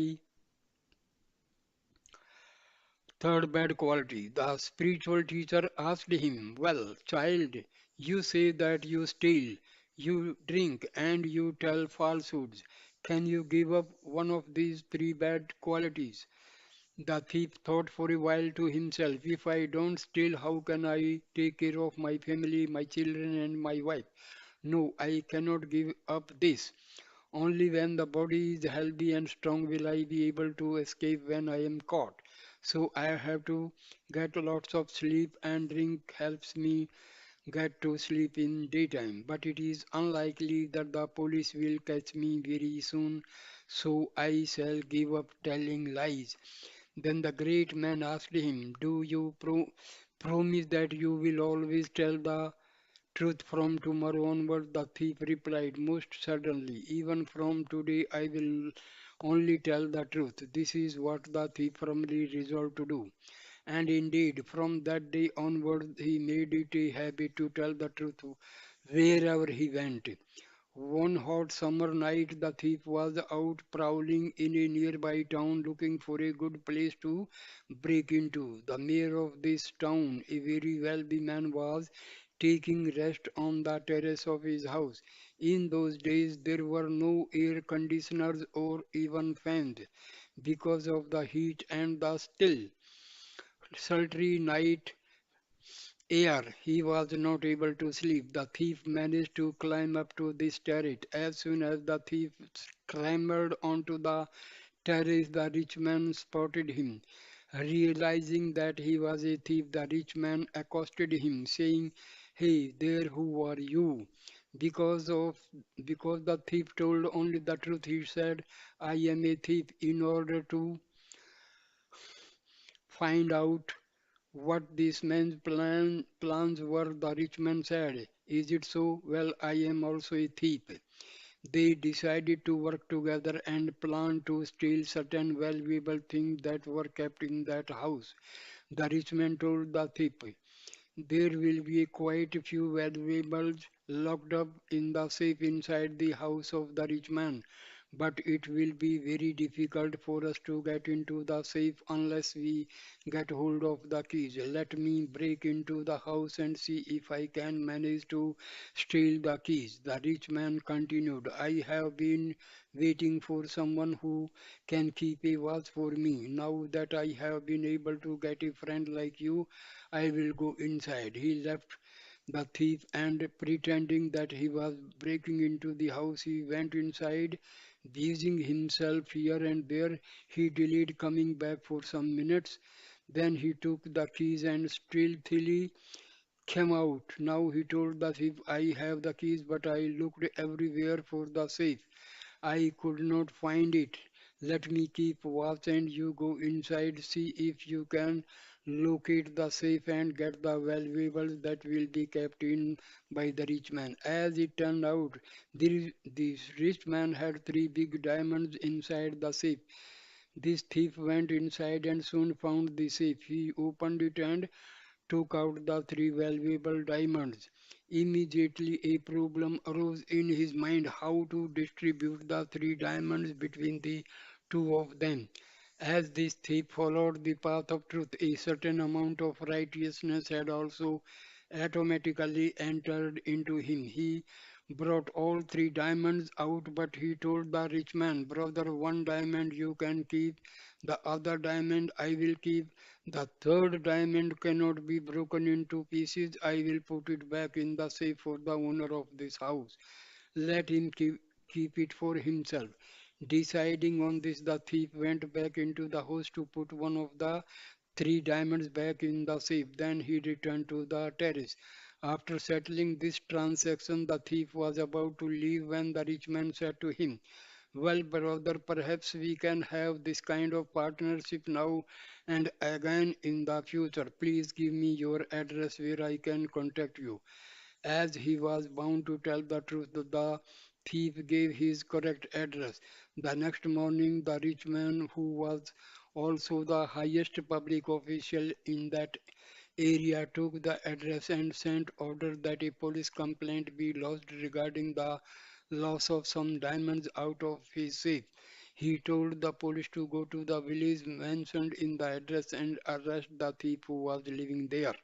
third bad quality." The spiritual teacher asked him, "Well, child, you say that you steal, you drink, and you tell falsehoods. Can you give up one of these three bad qualities?" The thief thought for a while to himself, "If I don't steal, how can I take care of my family, my children, and my wife? No, I cannot give up this. Only when the body is healthy and strong will I be able to escape when I am caught. So I have to get lots of sleep, and drink helps me get to sleep in daytime. But it is unlikely that the police will catch me very soon, so I shall give up telling lies." Then the great man asked him, "Do you promise that you will always tell the truth from tomorrow onward?" The thief replied, "Most certainly. Even from today I will only tell the truth." This is what the thief firmly resolved to do. And indeed, from that day onward, he made it a habit to tell the truth wherever he went. One hot summer night, the thief was out prowling in a nearby town looking for a good place to break into. The mayor of this town, a very wealthy man, was taking rest on the terrace of his house. In those days, there were no air conditioners or even fans because of the heat and the still, sultry night air. He was not able to sleep. The thief managed to climb up to this terrace. As soon as the thief clambered onto the terrace, the rich man spotted him. Realizing that he was a thief, the rich man accosted him, saying, "Hey there, who are you?" Because of because the thief told only the truth, he said, "I am a thief." In order to find out what this man's plans were, the rich man said, "Is it so? Well, I am also a thief." They decided to work together and plan to steal certain valuable things that were kept in that house. The rich man told the thief, "There will be quite a few valuables locked up in the safe inside the house of the rich man, but it will be very difficult for us to get into the safe unless we get hold of the keys. Let me break into the house and see if I can manage to steal the keys." The rich man continued, "I have been waiting for someone who can keep a watch for me. Now that I have been able to get a friend like you, I will go inside." He left the thief and pretending that he was breaking into the house, he went inside, busying himself here and there. He delayed coming back for some minutes. Then he took the keys and stealthily came out. Now he told the thief, "I have the keys, but I looked everywhere for the safe. I could not find it. Let me keep watch and you go inside, see if you can locate the safe and get the valuables that will be kept in by the rich man." As it turned out, this rich man had three big diamonds inside the safe. This thief went inside and soon found the safe. He opened it and took out the three valuable diamonds. Immediately a problem arose in his mind how to distribute the three diamonds between the two of them. As this thief followed the path of truth, a certain amount of righteousness had also automatically entered into him. He brought all three diamonds out, but he told the rich man, "Brother, one diamond you can keep, the other diamond I will keep. The third diamond cannot be broken into pieces. I will put it back in the safe for the owner of this house. Let him keep it for himself." Deciding on this, the thief went back into the house to put one of the three diamonds back in the safe. Then he returned to the terrace. After settling this transaction, the thief was about to leave when the rich man said to him, "Well, brother, perhaps we can have this kind of partnership now and again in the future. Please give me your address where I can contact you." As he was bound to tell the truth, the thief gave his correct address. The next morning, the rich man, who was also the highest public official in that area, took the address and sent order that a police complaint be lodged regarding the loss of some diamonds out of his safe. He told the police to go to the village mentioned in the address and arrest the thief who was living there.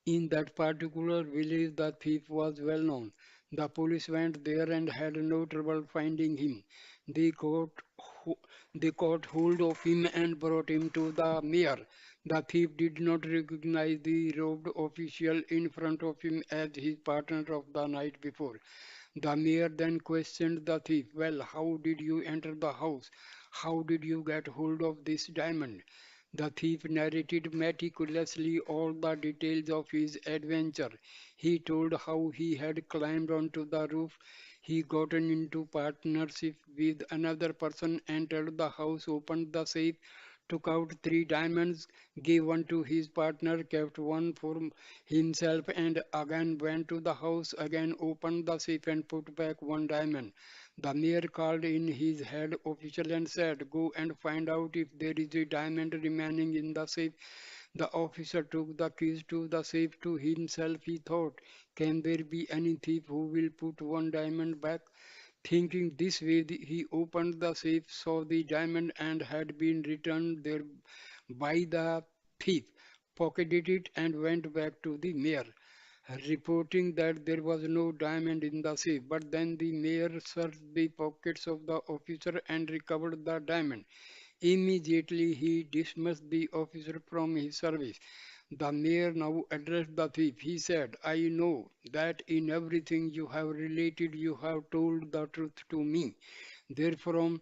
In that particular village, the thief was well known. The police went there and had no trouble finding him. They caught, ho- they caught hold of him and brought him to the mayor. The thief did not recognize the robbed official in front of him as his partner of the night before. The mayor then questioned the thief. "Well, how did you enter the house? How did you get hold of this diamond?" The thief narrated meticulously all the details of his adventure. He told how he had climbed onto the roof, he gotten into partnership with another person, entered the house, opened the safe, took out three diamonds, gave one to his partner, kept one for himself, and again went to the house, again opened the safe and put back one diamond. The mayor called in his head official and said, "Go and find out if there is a diamond remaining in the safe." The officer took the keys to the safe to himself. He thought, can there be any thief who will put one diamond back? Thinking this way, he opened the safe, saw the diamond, and had been returned there by the thief, pocketed it, and went back to the mayor, reporting that there was no diamond in the safe. But then the mayor searched the pockets of the officer and recovered the diamond. Immediately he dismissed the officer from his service. The mayor now addressed the thief. He said, I know that in everything you have related, you have told the truth to me. Therefore,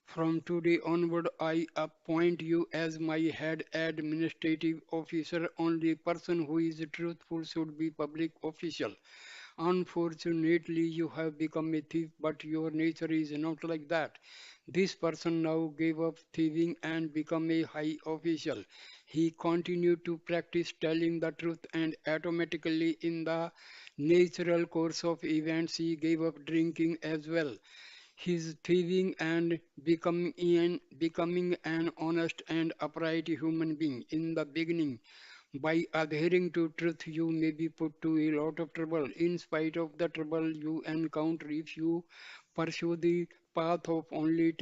from today onward, I appoint you as my head administrative officer. Only person who is truthful should be public official. Unfortunately, you have become a thief, but your nature is not like that. This person now gave up thieving and became a high official. He continued to practice telling the truth, and automatically, in the natural course of events, he gave up drinking as well. His thieving and becoming an honest and upright human being. In the beginning, by adhering to truth, you may be put to a lot of trouble. In spite of the trouble you encounter, if you pursue the path of only